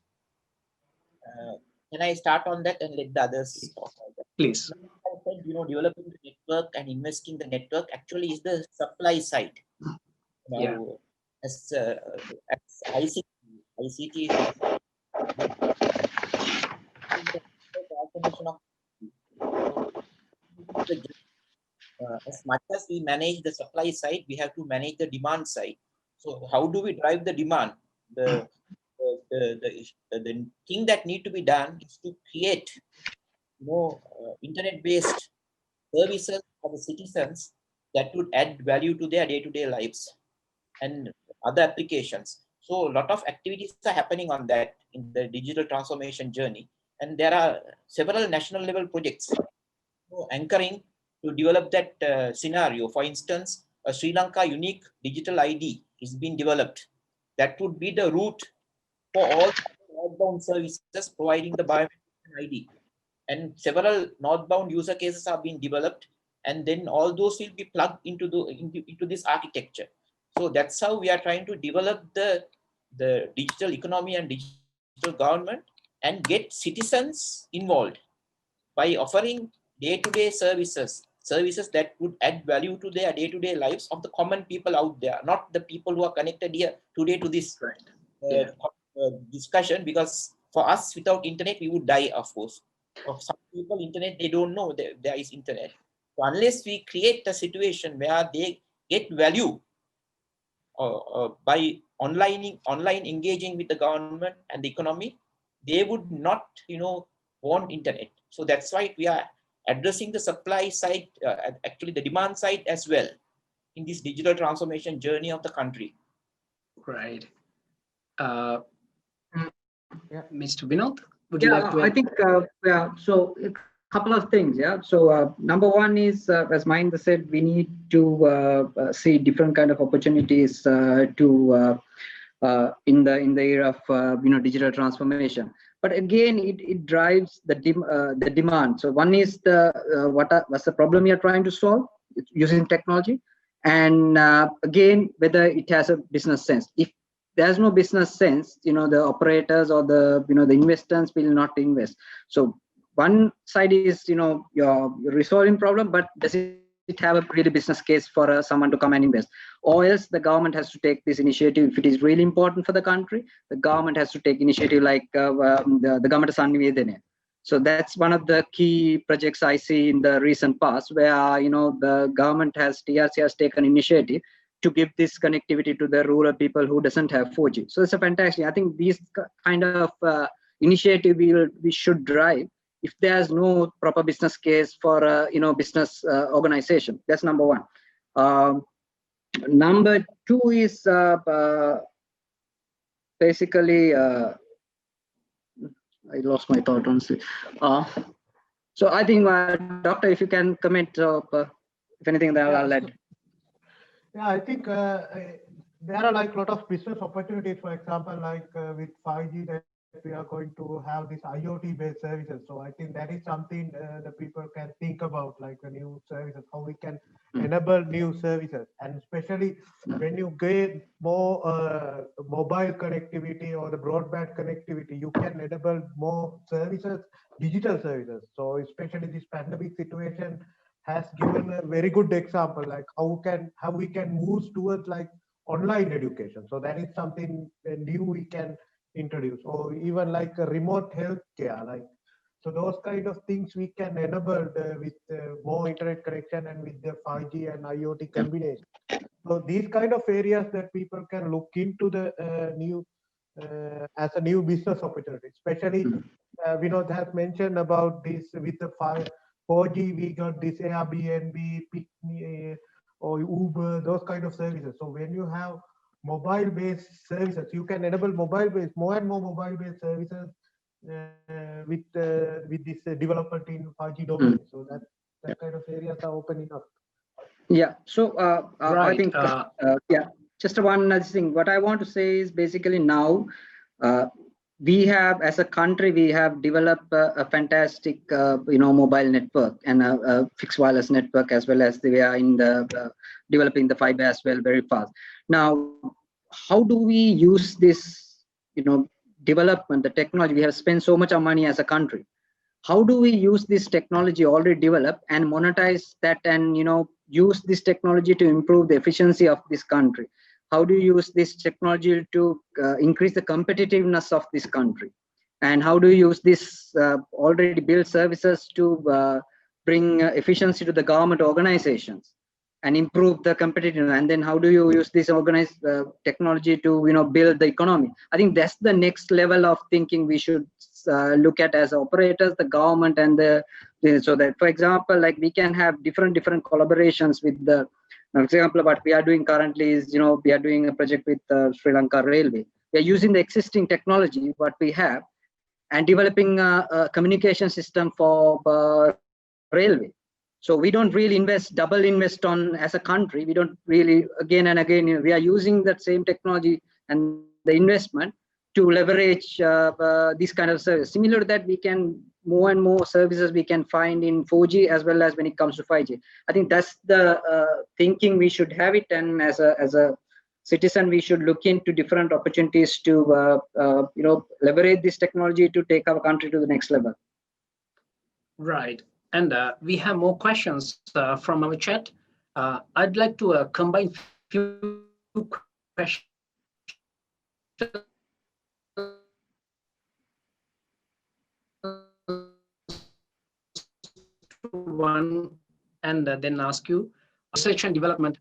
Can I start on that and let the others talk about that? Please. I said, developing the network and investing the network actually is the supply side. Now, Yeah. as ICT is the transformation of as much as we manage the supply side, we have to manage the demand side. So how do we drive the demand? The thing that need to be done is to create internet-based services for the citizens that would add value to their day-to-day lives and other applications. So a lot of activities are happening on that in the digital transformation journey. And there are several national level projects anchoring to develop that scenario. For instance, a Sri Lanka unique digital ID is being developed. That would be the route for all outbound services providing the biometric ID. And several northbound user cases are being developed, and then all those will be plugged into this architecture. So that's how we are trying to develop the digital economy and digital government and get citizens involved by offering day-to-day services that would add value to their day-to-day lives of the common people out there, not the people who are connected here today to this discussion, because for us, without internet, we would die, of course. For some people, internet, they don't know there is internet. So unless we create a situation where they get value by online engaging with the government and the economy, they would not, want internet. So that's why we are addressing the supply side, actually the demand side as well, in this digital transformation journey of the country. Right. Yeah. Mr. Vinod, would you like to add? I think, so a couple of things, So number one is, as Mahinda said, we need to see different kind of opportunities to in the era of digital transformation. But again, it drives the demand. So one is what's the problem you're trying to solve using technology, and again, whether it has a business sense. If there's no business sense, the operators or the investors will not invest. So one side is you're resolving problem, but does it have a really business case for someone to come and invest? Or else the government has to take this initiative. If it is really important for the country, the government has to take initiative, like the government of Sannivedana. So that's one of the key projects I see in the recent past, where the government TRC has taken initiative to give this connectivity to the rural people who doesn't have 4G. So it's a fantastic. I think these kind of initiative we should drive if there's no proper business case for a business organization. That's number one. Number two is basically I lost my thought on it. So I think, Doctor, if you can comment, if anything, then I'll add. Yeah, I think there are like a lot of business opportunities, for example, like with 5G, that we are going to have this IoT based services. So I think that is something that people can think about, like a new services, how we can enable new services. And especially when you get more mobile connectivity or the broadband connectivity, you can enable more services, digital services. So especially this pandemic situation has given a very good example, like how we can move towards like online education. So that is something new we can introduce, or even like a remote healthcare, like so those kind of things we can enable with more internet connection and with the 5G and IoT combination. So these kind of areas that people can look into the new as a new business opportunity. Especially Vinod has mentioned about this with the 4G, we got this Airbnb, or Uber, those kind of services. So when you have mobile-based services, you can enable mobile-based, more and more mobile-based services with this development in 5G domain. So that kind of areas are opening up. Yeah. So Right. I think yeah. Just one other thing. What I want to say is basically now we have, as a country, we have developed a fantastic mobile network and a fixed wireless network, as well as we are in the developing the fiber as well very fast. Now, how do we use this development, the technology? We have spent so much of money as a country. How do we use this technology already developed and monetize that, and use this technology to improve the efficiency of this country? How do you use this technology to increase the competitiveness of this country? And how do you use this already built services to bring efficiency to the government organizations and improve the competitiveness? And then how do you use this organized technology to build the economy? I think that's the next level of thinking we should look at as operators, the government, and so that, for example, like we can have different collaborations with the, for example, what we are doing currently is, we are doing a project with Sri Lanka Railway. We are using the existing technology what we have and developing a communication system for railway. So we don't really double invest on as a country. We don't really, again and again, we are using that same technology and the investment to leverage this kind of service. Similar to that, we can more and more services we can find in 4G as well as when it comes to 5G. I think that's the thinking we should have it, and as a citizen, we should look into different opportunities to leverage this technology to take our country to the next level. Right, and we have more questions from our chat. I'd like to combine few questions. One, and then ask you research and development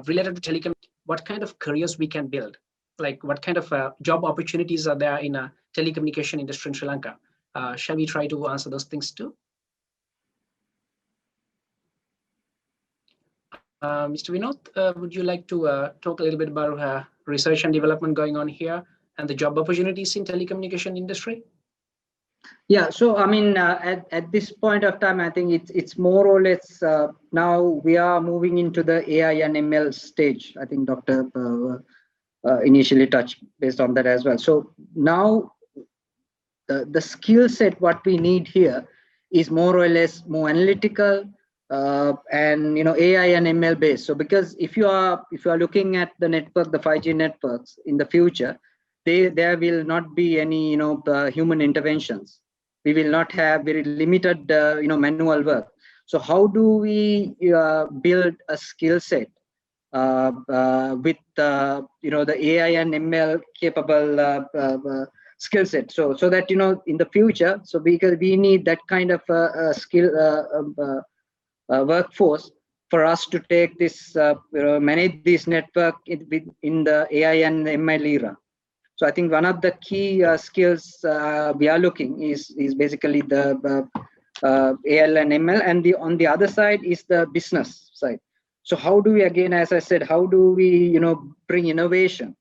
related to telecom. What kind of careers we can build? Like what kind of job opportunities are there in a telecommunication industry in Sri Lanka? Shall we try to answer those things too? Mr. Vinod, would you like to talk a little bit about research and development going on here and the job opportunities in telecommunication industry? Yeah, so I mean, at this point of time, I think it's more or less now we are moving into the AI and ML stage. I think Dr. Initially touched based on that as well. So now the skill set what we need here is more or less more analytical and AI and ML based. So because if you are looking at the network, the 5G networks in the future, there will not be any human interventions. We will not have very limited manual work. So how do we build a skill set with the AI and ML capable skill set, so that in the future, so because we need that kind of skill workforce for us to take this manage this network in the AI and ML era. So I think one of the key skills we are looking is basically the AL and ML, and on the other side is the business side. So how do we, again, as I said, how do we bring innovation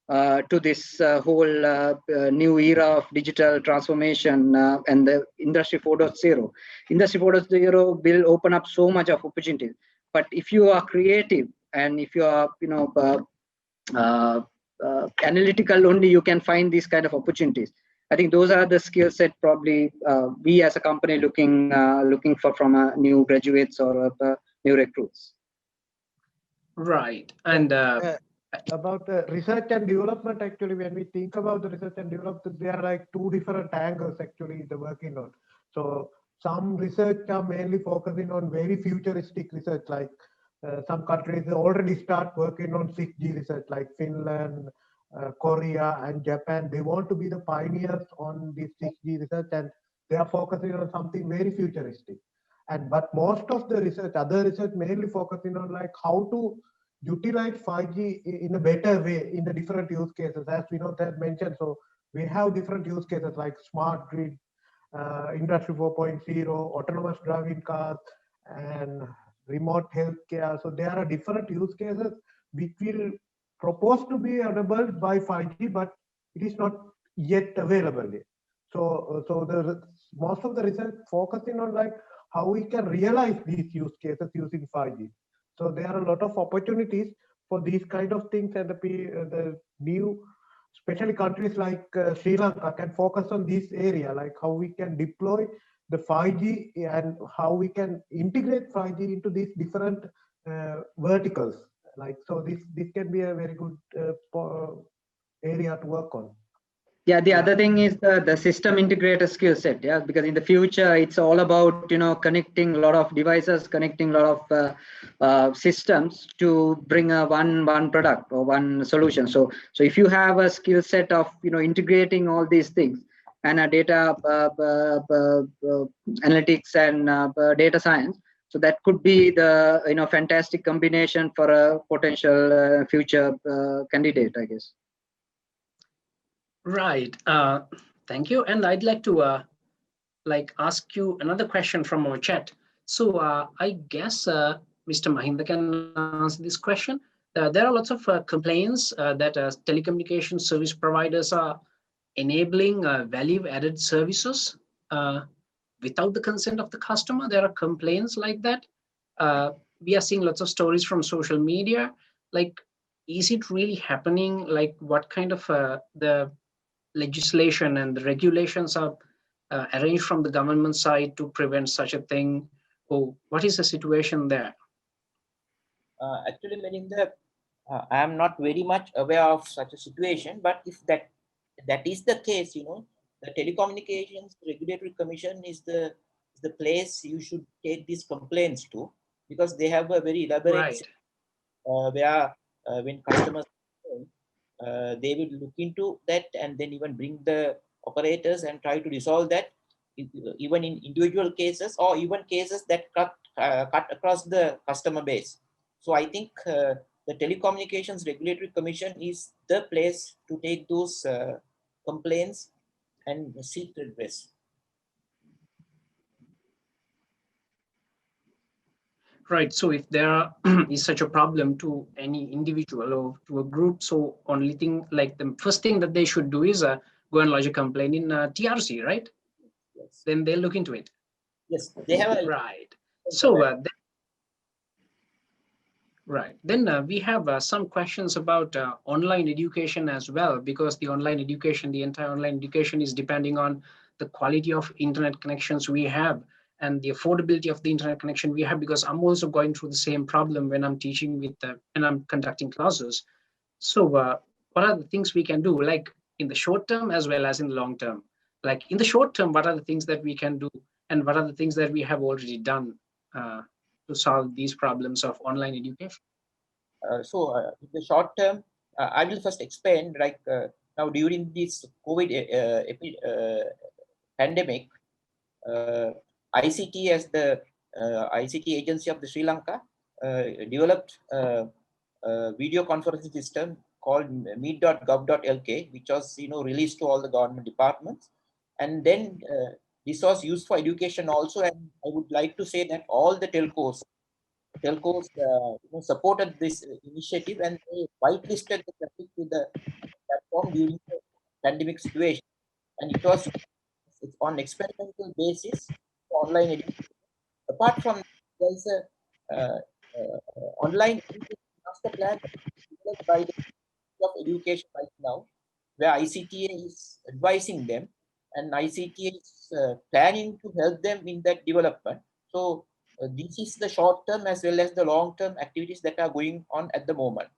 to this whole new era of digital transformation and the Industry 4.0. Industry 4.0 will open up so much of opportunities. But if you are creative and if you are analytical only, you can find these kind of opportunities. I think those are the skill set probably we as a company looking for from new graduates or new recruits. Right, and about research and development, actually, when we think about the research and development, there are like two different angles actually they're working on. So some research are mainly focusing on very futuristic research, like some countries already start working on 6G research, like Finland, Korea, and Japan. They want to be the pioneers on this 6G research, and they are focusing on something very futuristic. But most of the research, other research, mainly focusing on like how to utilize 5G in a better way in the different use cases, as Vinod had mentioned. So we have different use cases like smart grid, Industry 4.0, autonomous driving cars, and remote healthcare. So there are different use cases which will propose to be enabled by 5G, but it is not yet available yet. So the most of the research focusing on like how we can realize these use cases using 5G. So there are a lot of opportunities for these kind of things, and the new, especially countries like Sri Lanka, can focus on this area, like how we can deploy the 5G and how we can integrate 5G into these different verticals. Like so, this can be a very good area to work on. Yeah, the other thing is the system integrator skill set. Yeah, because in the future it's all about connecting a lot of devices, connecting a lot of systems to bring a one product or one solution. So if you have a skill set of integrating all these things and a data analytics and data science, so that could be the fantastic combination for a potential future candidate, I guess. Right. Thank you. And I'd like to ask you another question from our chat. So I guess Mr. Mahinda can answer this question. There are lots of complaints that telecommunication service providers are enabling value-added services without the consent of the customer. There are complaints like that. We are seeing lots of stories from social media. Like, is it really happening? Like, what kind of the legislation and the regulations are arranged from the government side to prevent such a thing? Or what is the situation there? Actually, Melinda, I am not very much aware of such a situation, but if that is the case, the Telecommunications Regulatory Commission is the place you should take these complaints to, because they have a very elaborate where when customers they will look into that and then even bring the operators and try to resolve that, even in individual cases or even cases that cut across the customer base. So I think the Telecommunications Regulatory Commission is the place to take those complaints and seek redress. Right. So if there is such a problem to any individual or to a group, so only thing, like the first thing that they should do is go and lodge a complaint in TRC, right? Yes. Then they'll look into it. Yes, they have a right. So right. Then we have some questions about online education as well, because the online education, the entire online education is depending on the quality of internet connections we have and the affordability of the internet connection we have, because I'm also going through the same problem when I'm teaching with, when I'm conducting classes. So what are the things we can do, like in the short term as well as in the long term? Like in the short term, what are the things that we can do, and what are the things that we have already done to solve these problems of online education? In the short term, I will first explain, like now during this COVID pandemic, ICT as the ICT agency of the Sri Lanka developed a video conferencing system called meet.gov.lk, which was released to all the government departments, and then this was used for education also. And I would like to say that all the telcos supported this initiative, and they whitelisted the traffic to the platform during the pandemic situation. And it's on experimental basis for online education. Apart from that, there is a online education master plan developed by the Ministry of Education right now, where ICTA is advising them, and ICTA is planning to help them in that development. So this is the short term as well as the long term activities that are going on at the moment.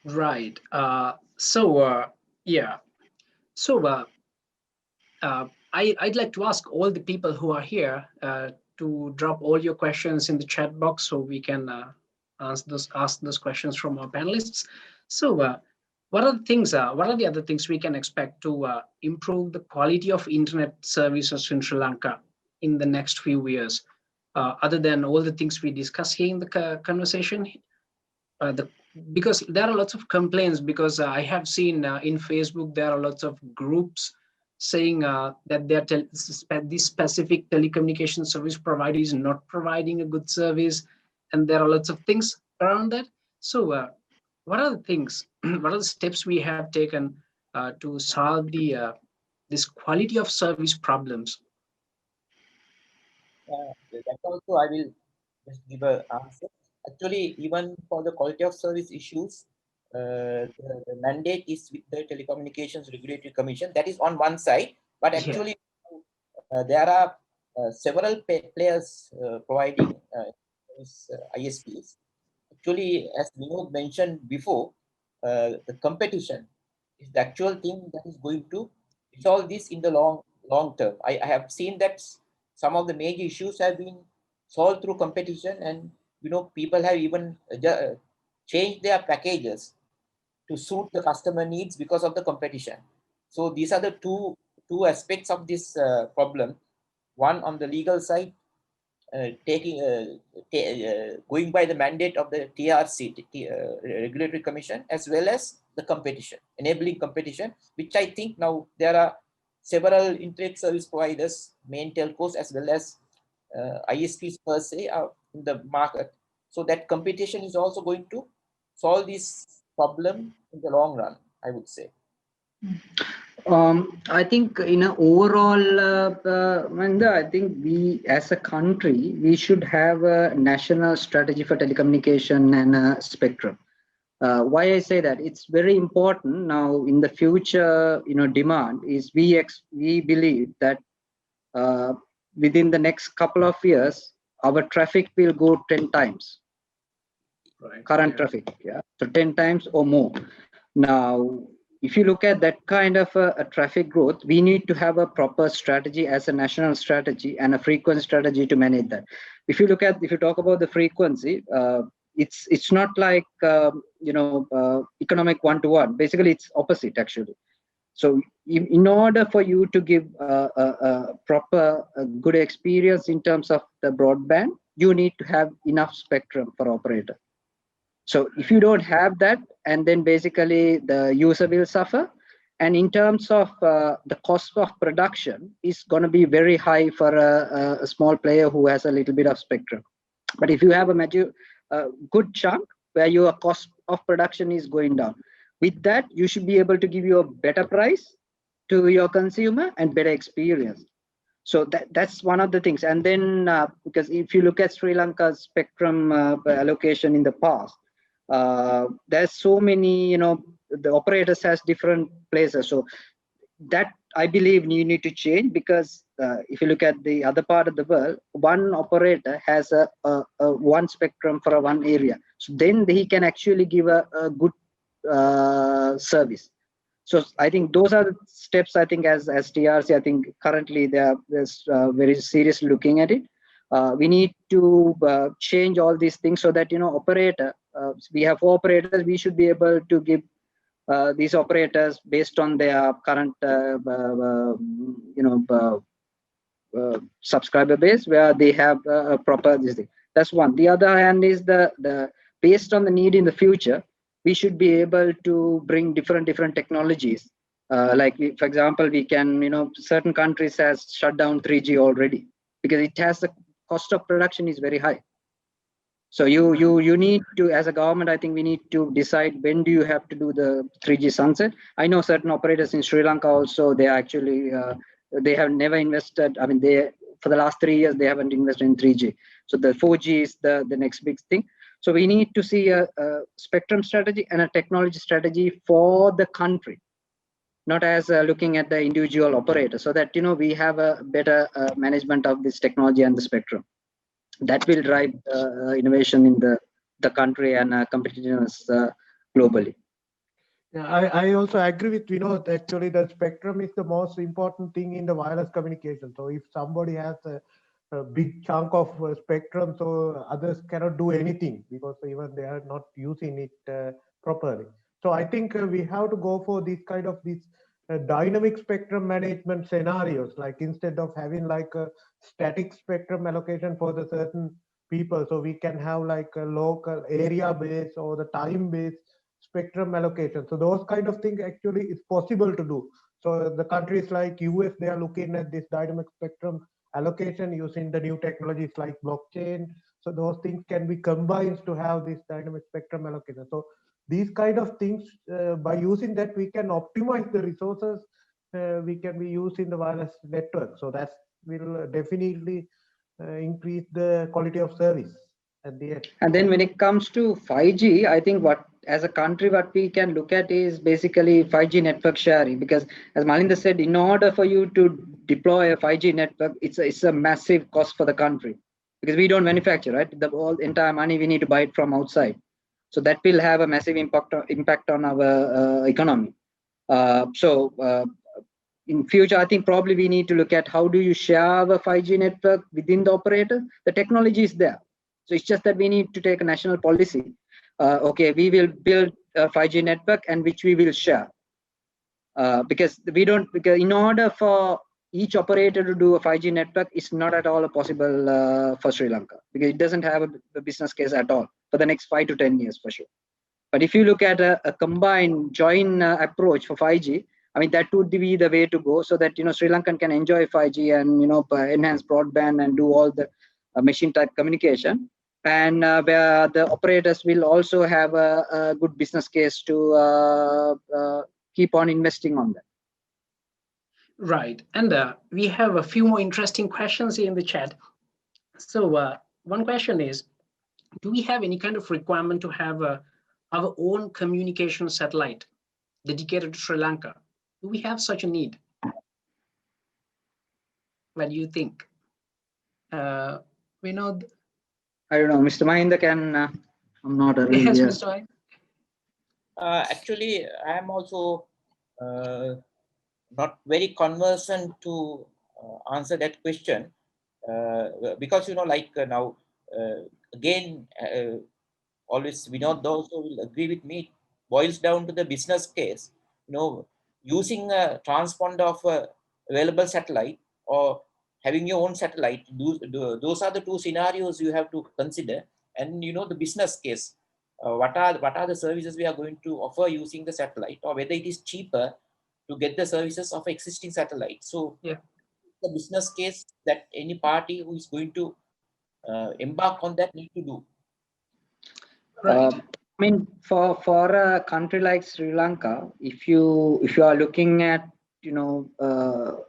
Right. Yeah. So I'd like to ask all the people who are here to drop all your questions in the chat box so we can ask those questions from our panelists. So what are the other things we can expect to improve the quality of internet services in Sri Lanka in the next few years, other than all the things we discuss here in the conversation? Because there are lots of complaints, because I have seen in Facebook there are lots of groups saying that this specific telecommunication service provider is not providing a good service, and there are lots of things around that. So what are the things, what are the steps we have taken to solve this quality of service problems? That also I will just give an answer. Actually, even for the quality of service issues, the mandate is with the Telecommunications Regulatory Commission. That is on one side, but actually there are several players providing ISPs. Actually, as Vinod mentioned before, the competition is the actual thing that is going to resolve this in the long term. I have seen that some of the major issues have been solved through competition, and people have even changed their packages to suit the customer needs because of the competition. So these are the two aspects of this problem. One on the legal side, going by the mandate of the TRC, Regulatory Commission, as well as the competition, enabling competition, which I think now there are several internet service providers, main telcos, as well as ISPs per se are in the market. So that competition is also going to solve this problem in the long run, I would say. I think in an overall, Mahinda, I think we as a country, we should have a national strategy for telecommunication and spectrum. Why I say that? It's very important now in the future, demand is we believe that within the next couple of years, our traffic will go 10 times. Right. Current traffic, so 10 times or more. Now, if you look at that kind of a traffic growth, we need to have a proper strategy as a national strategy and a frequency strategy to manage that. If you talk about the frequency, it's not like economic one-to-one. Basically, it's opposite actually. So in order for you to give a proper good experience in terms of the broadband, you need to have enough spectrum for operator. So if you don't have that, and then basically the user will suffer. And in terms of the cost of production is going to be very high for a small player who has a little bit of spectrum. But if you have a good chunk where your cost of production is going down, with that, you should be able to give you a better price to your consumer and better experience. So that's one of the things. And then because if you look at Sri Lanka's spectrum allocation in the past, there's so many, the operators has different places. So that I believe you need to change, because if you look at the other part of the world, one operator has a one spectrum for one area. So then he can actually give a good service. So I think those are the steps. I think as TRC, I think currently they're very seriously looking at it. We need to change all these things so that operator. We have 4 operators. We should be able to give these operators based on their current subscriber base, where they have a proper this thing. That's one. The other hand is the based on the need in the future, we should be able to bring different technologies. Like for example, we can certain countries has shut down 3G already because it has the cost of production is very high. So you need to, as a government, I think we need to decide when do you have to do the 3G sunset. I know certain operators in Sri Lanka also, they actually they have never invested. I mean, for the last 3 years they haven't invested in 3G. So the 4G is the next big thing. So we need to see a spectrum strategy and a technology strategy for the country, not as looking at the individual operator, so that we have a better management of this technology and the spectrum. That will drive innovation in the country and competitiveness globally. Yeah, I also agree with Vinod. Actually, the spectrum is the most important thing in the wireless communication. So if somebody has a big chunk of spectrum, so others cannot do anything because even they are not using it properly. So I think we have to go for this kind of dynamic spectrum management scenarios, like instead of having like a static spectrum allocation for the certain people, so we can have like a local area based or the time based spectrum allocation. So those kind of things actually is possible to do. So the countries like US, they are looking at this dynamic spectrum allocation using the new technologies like blockchain. So those things can be combined to have this dynamic spectrum allocation. So these kind of things, by using that, we can optimize the resources we can be used in the wireless network. So that will definitely increase the quality of service at the end. And then when it comes to 5G, I think what as a country, what we can look at is basically 5G network sharing, because as Malinda said, in order for you to deploy a 5G network, it's a massive cost for the country, because we don't manufacture, right? The whole entire money we need to buy it from outside. So that will have a massive impact on our economy. In future, I think probably we need to look at how do you share a 5G network within the operator. The technology is there. So it's just that we need to take a national policy. Okay, we will build a 5G network and which we will share. Because in order for each operator to do a 5G network, it's not at all possible for Sri Lanka, because it doesn't have a business case at all for the next 5 to 10 years for sure. But if you look at a combined joint approach for 5G, I mean, that would be the way to go, so that, Sri Lankan can enjoy 5G and, enhance broadband and do all the machine type communication. And where the operators will also have a good business case to keep on investing on that. Right. And we have a few more interesting questions here in the chat. So one question is, do we have any kind of requirement to have our own communication satellite dedicated to Sri Lanka? Do we have such a need? What do you think? Vinod? I don't know, Mr. Mahinda can, I'm not a Yes, really, Mr. Mahinda. Actually, I am also not very conversant to answer that question, because now again, always Vinod also will agree with me, boils down to the business case. Using a transponder of a available satellite or having your own satellite, those are the two scenarios you have to consider. And the business case, what are the services we are going to offer using the satellite, or whether it is cheaper to get the services of existing satellite. So yeah, the business case that any party who is going to embark on that need to do. Right. I mean, for a country like Sri Lanka, if you are looking at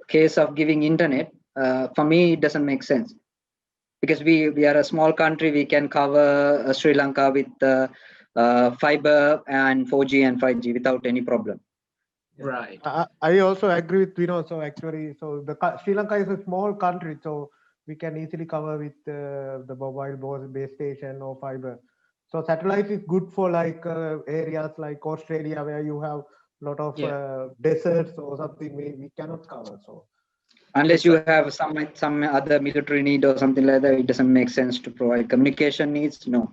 case of giving internet, for me it doesn't make sense, because we are a small country. We can cover Sri Lanka with fiber and 4G and 5G without any problem. Right. I also agree with Vinod. So actually, Sri Lanka is a small country, so we can easily cover with the mobile base station or fiber. So satellite is good for like areas like Australia, where you have a lot of deserts or something we cannot cover. So unless you have some other military need or something like that, it doesn't make sense to provide communication needs. No,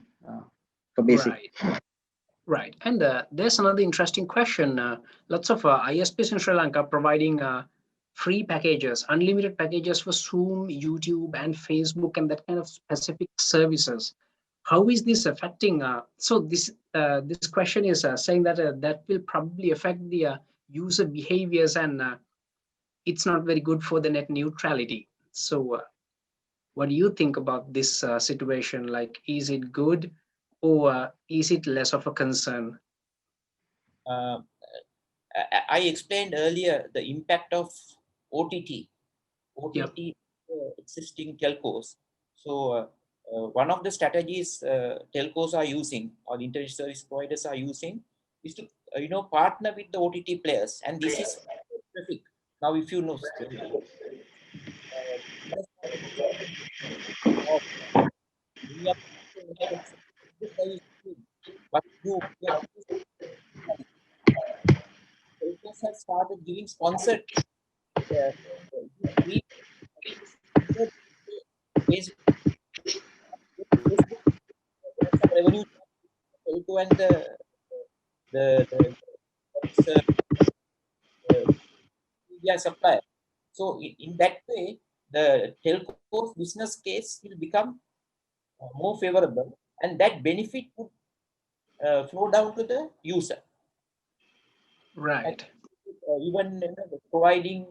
for basic. Right. And there's another interesting question. Lots of ISPs in Sri Lanka providing free packages, unlimited packages for Zoom, YouTube, and Facebook, and that kind of specific services. How is this affecting? So this question is saying that that will probably affect the user behaviors, and it's not very good for the net neutrality. So what do you think about this situation? Like, is it good, or is it less of a concern? I explained earlier the impact of OTT existing telcos. So one of the strategies telcos are using, or the internet service providers are using, is to partner with the OTT players, and this is traffic. Now, if you know, but telcos have started giving sponsored some revenue telco and the media supplier. So in that way, the telco's business case will become more favorable, and that benefit would flow down to the user. Right. even providing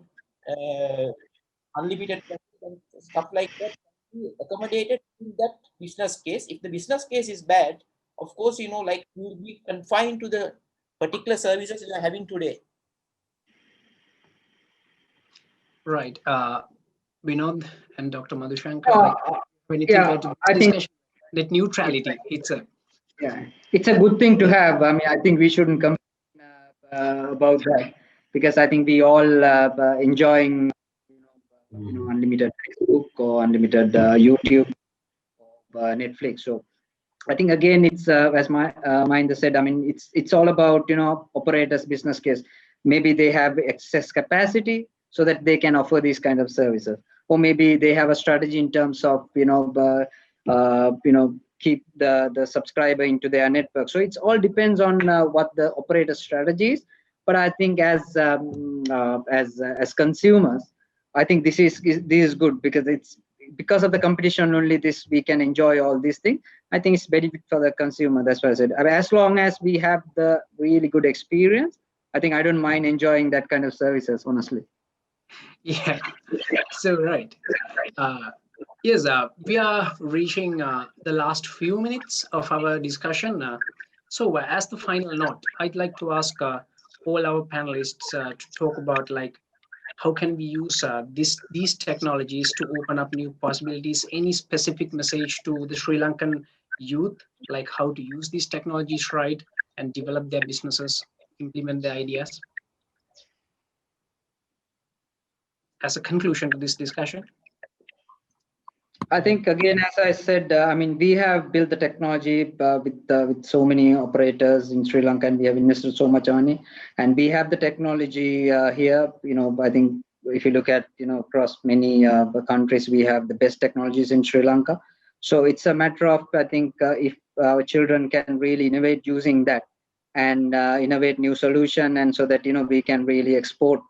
unlimited and stuff like that be accommodated in that business case. If the business case is bad, of course, like you will be confined to the particular services you are having today. Right. Vinod and Dr. Madhusanka, like anything Yeah, to I think discussion? Net neutrality. It's a yeah, it's a good thing to have. I mean, I think we shouldn't complain about that because I think we all enjoying unlimited Facebook or unlimited YouTube or Netflix. So I think again, it's as my Mahinda said. I mean, it's all about operators' business case. Maybe they have excess capacity so that they can offer these kind of services, or maybe they have a strategy in terms of keep the subscriber into their network. So it's all depends on what the operator strategy is. But I think as consumers, I think this is good because it's because of the competition only this we can enjoy all these things. I think it's benefit for the consumer. That's why I said, I mean, as long as we have the really good experience, I think I don't mind enjoying that kind of services, honestly. yeah. So right. Yes, we are reaching the last few minutes of our discussion. So as the final note, I'd like to ask all our panelists to talk about like how can we use these technologies to open up new possibilities? Any specific message to the Sri Lankan youth, like how to use these technologies right and develop their businesses, implement their ideas? As a conclusion to this discussion. I think again, as I said, I mean, we have built the technology with so many operators in Sri Lanka, and we have invested so much money, and we have the technology here. I think if you look at across many countries, we have the best technologies in Sri Lanka. So it's a matter of I think if our children can really innovate using that and innovate new solution, and so that we can really export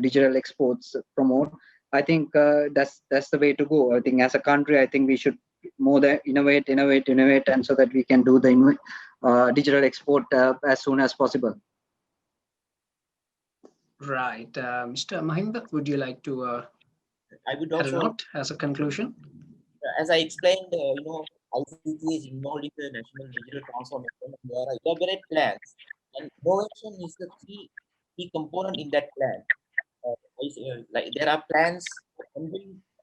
digital exports promote. I think that's the way to go. I think as a country, I think we should more than innovate, and so that we can do the digital export as soon as possible. Right, Mr. Mahinda, would you like to I would add a also, note as a conclusion? as I explained, ICT is involved in the national digital transformation. There are elaborate plans, and innovation is the key component in that plan. Like there are plans,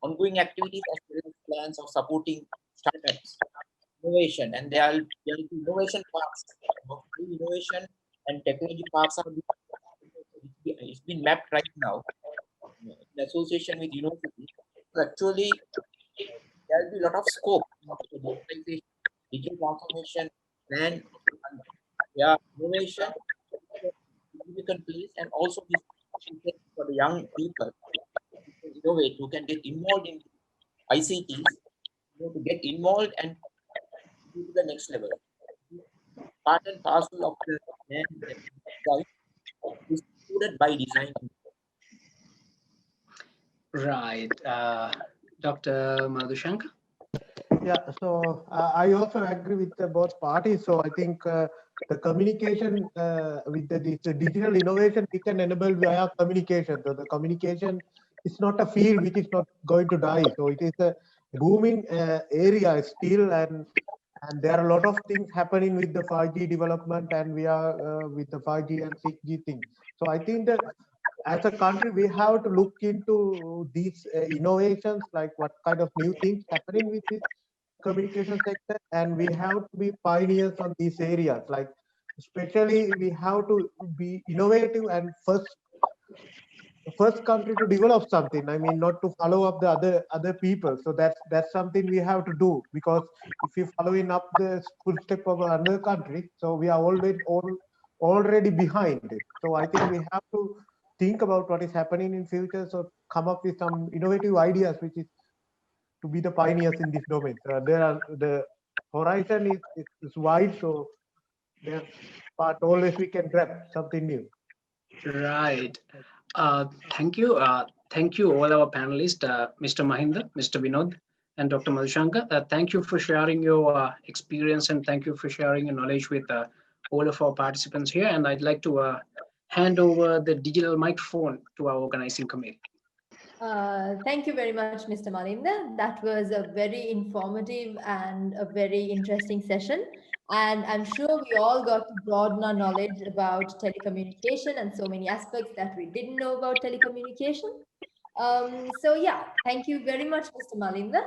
ongoing activities as well as plans of supporting startups, innovation, and there are innovation parks. Innovation and technology parks are it's been mapped right now in association with universities. So actually, there will be a lot of scope for digitalization, digital transformation, and yeah, innovation significant place, and also this for the young people who can innovate, who can get involved in ICTs, to get involved and go to the next level. Part and parcel of the life is included by design. Right, Dr. Madhusanka. Yeah, so I also agree with both parties. So I think the communication with the digital innovation, we can enable via communication. So the communication is not a field which is not going to die. So it is a booming area still, and there are a lot of things happening with the 5G development, and we are with the 5G and 6G thing. So I think that as a country, we have to look into these innovations, like what kind of new things happening with this communication sector, and we have to be pioneers on these areas. Like especially, we have to be innovative and first country to develop something. I mean, not to follow up the other people. So that's something we have to do, because if you following up the footstep of another country, so we are already behind it. So I think we have to think about what is happening in future. So come up with some innovative ideas, which is to be the pioneers in this domain. The horizon is wide, so but always we can grab something new. Right. Thank you. Thank you, all our panelists, Mr. Mahinda, Mr. Vinod, and Dr. Madhusanka. Thank you for sharing your experience, and thank you for sharing your knowledge with all of our participants here. And I'd like to hand over the digital microphone to our organizing committee. Thank you very much, Mr. Malinda. That was a very informative and a very interesting session. And I'm sure we all got to broaden our knowledge about telecommunication and so many aspects that we didn't know about telecommunication. So yeah, thank you very much, Mr. Malinda.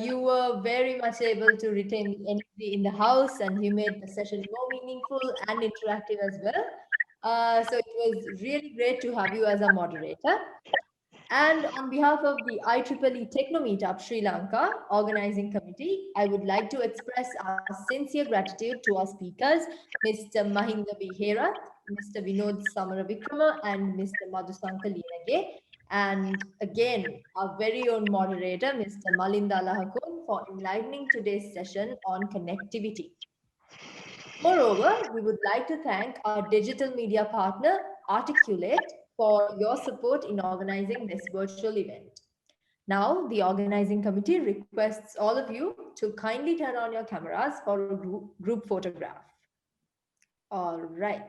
You were very much able to retain the energy in the house, and you made the session more meaningful and interactive as well. So it was really great to have you as a moderator. And on behalf of the IEEE Techno Meetup Sri Lanka Organizing Committee, I would like to express our sincere gratitude to our speakers, Mr. Mahinda B. Herath, Mr. Vinod Samarawickrama, and Mr. Madhusanka Liyanage, and again, our very own moderator, Mr. Malinda Alahakoon, for enlightening today's session on connectivity. Moreover, we would like to thank our digital media partner, Arteculate, for your support in organizing this virtual event. Now, the organizing committee requests all of you to kindly turn on your cameras for a group photograph. All right.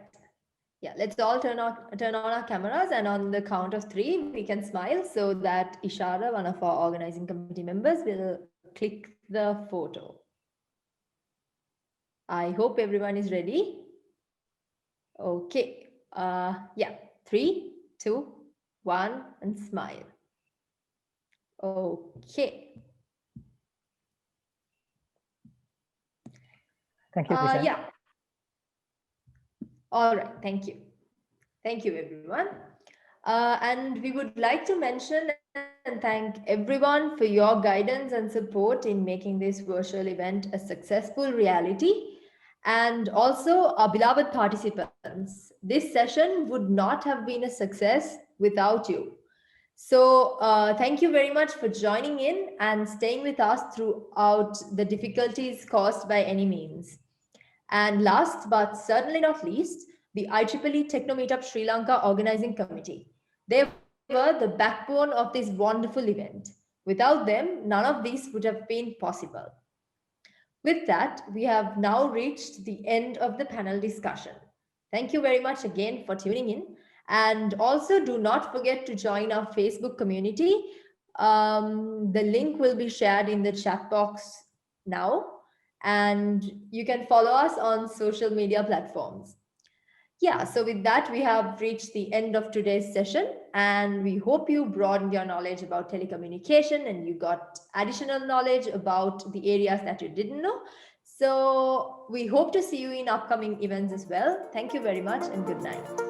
Yeah, let's all turn on our cameras, and on the count of 3, we can smile so that Ishara, one of our organizing committee members, will click the photo. I hope everyone is ready. Okay. Yeah, 3, 2, 1, and smile. Okay. Thank you, Tisha. Yeah. All right. Thank you. Thank you, everyone. And we would like to mention and thank everyone for your guidance and support in making this virtual event a successful reality. And also our beloved participants. This session would not have been a success without you. So thank you very much for joining in and staying with us throughout the difficulties caused by any means. And last but certainly not least, the IEEE Techno Meetup Sri Lanka Organizing Committee. They were the backbone of this wonderful event. Without them, none of these would have been possible. With that, we have now reached the end of the panel discussion. Thank you very much again for tuning in. And also do not forget to join our Facebook community. The link will be shared in the chat box now. And you can follow us on social media platforms. Yeah, so with that, we have reached the end of today's session, and we hope you broadened your knowledge about telecommunication and you got additional knowledge about the areas that you didn't know. So we hope to see you in upcoming events as well. Thank you very much and good night.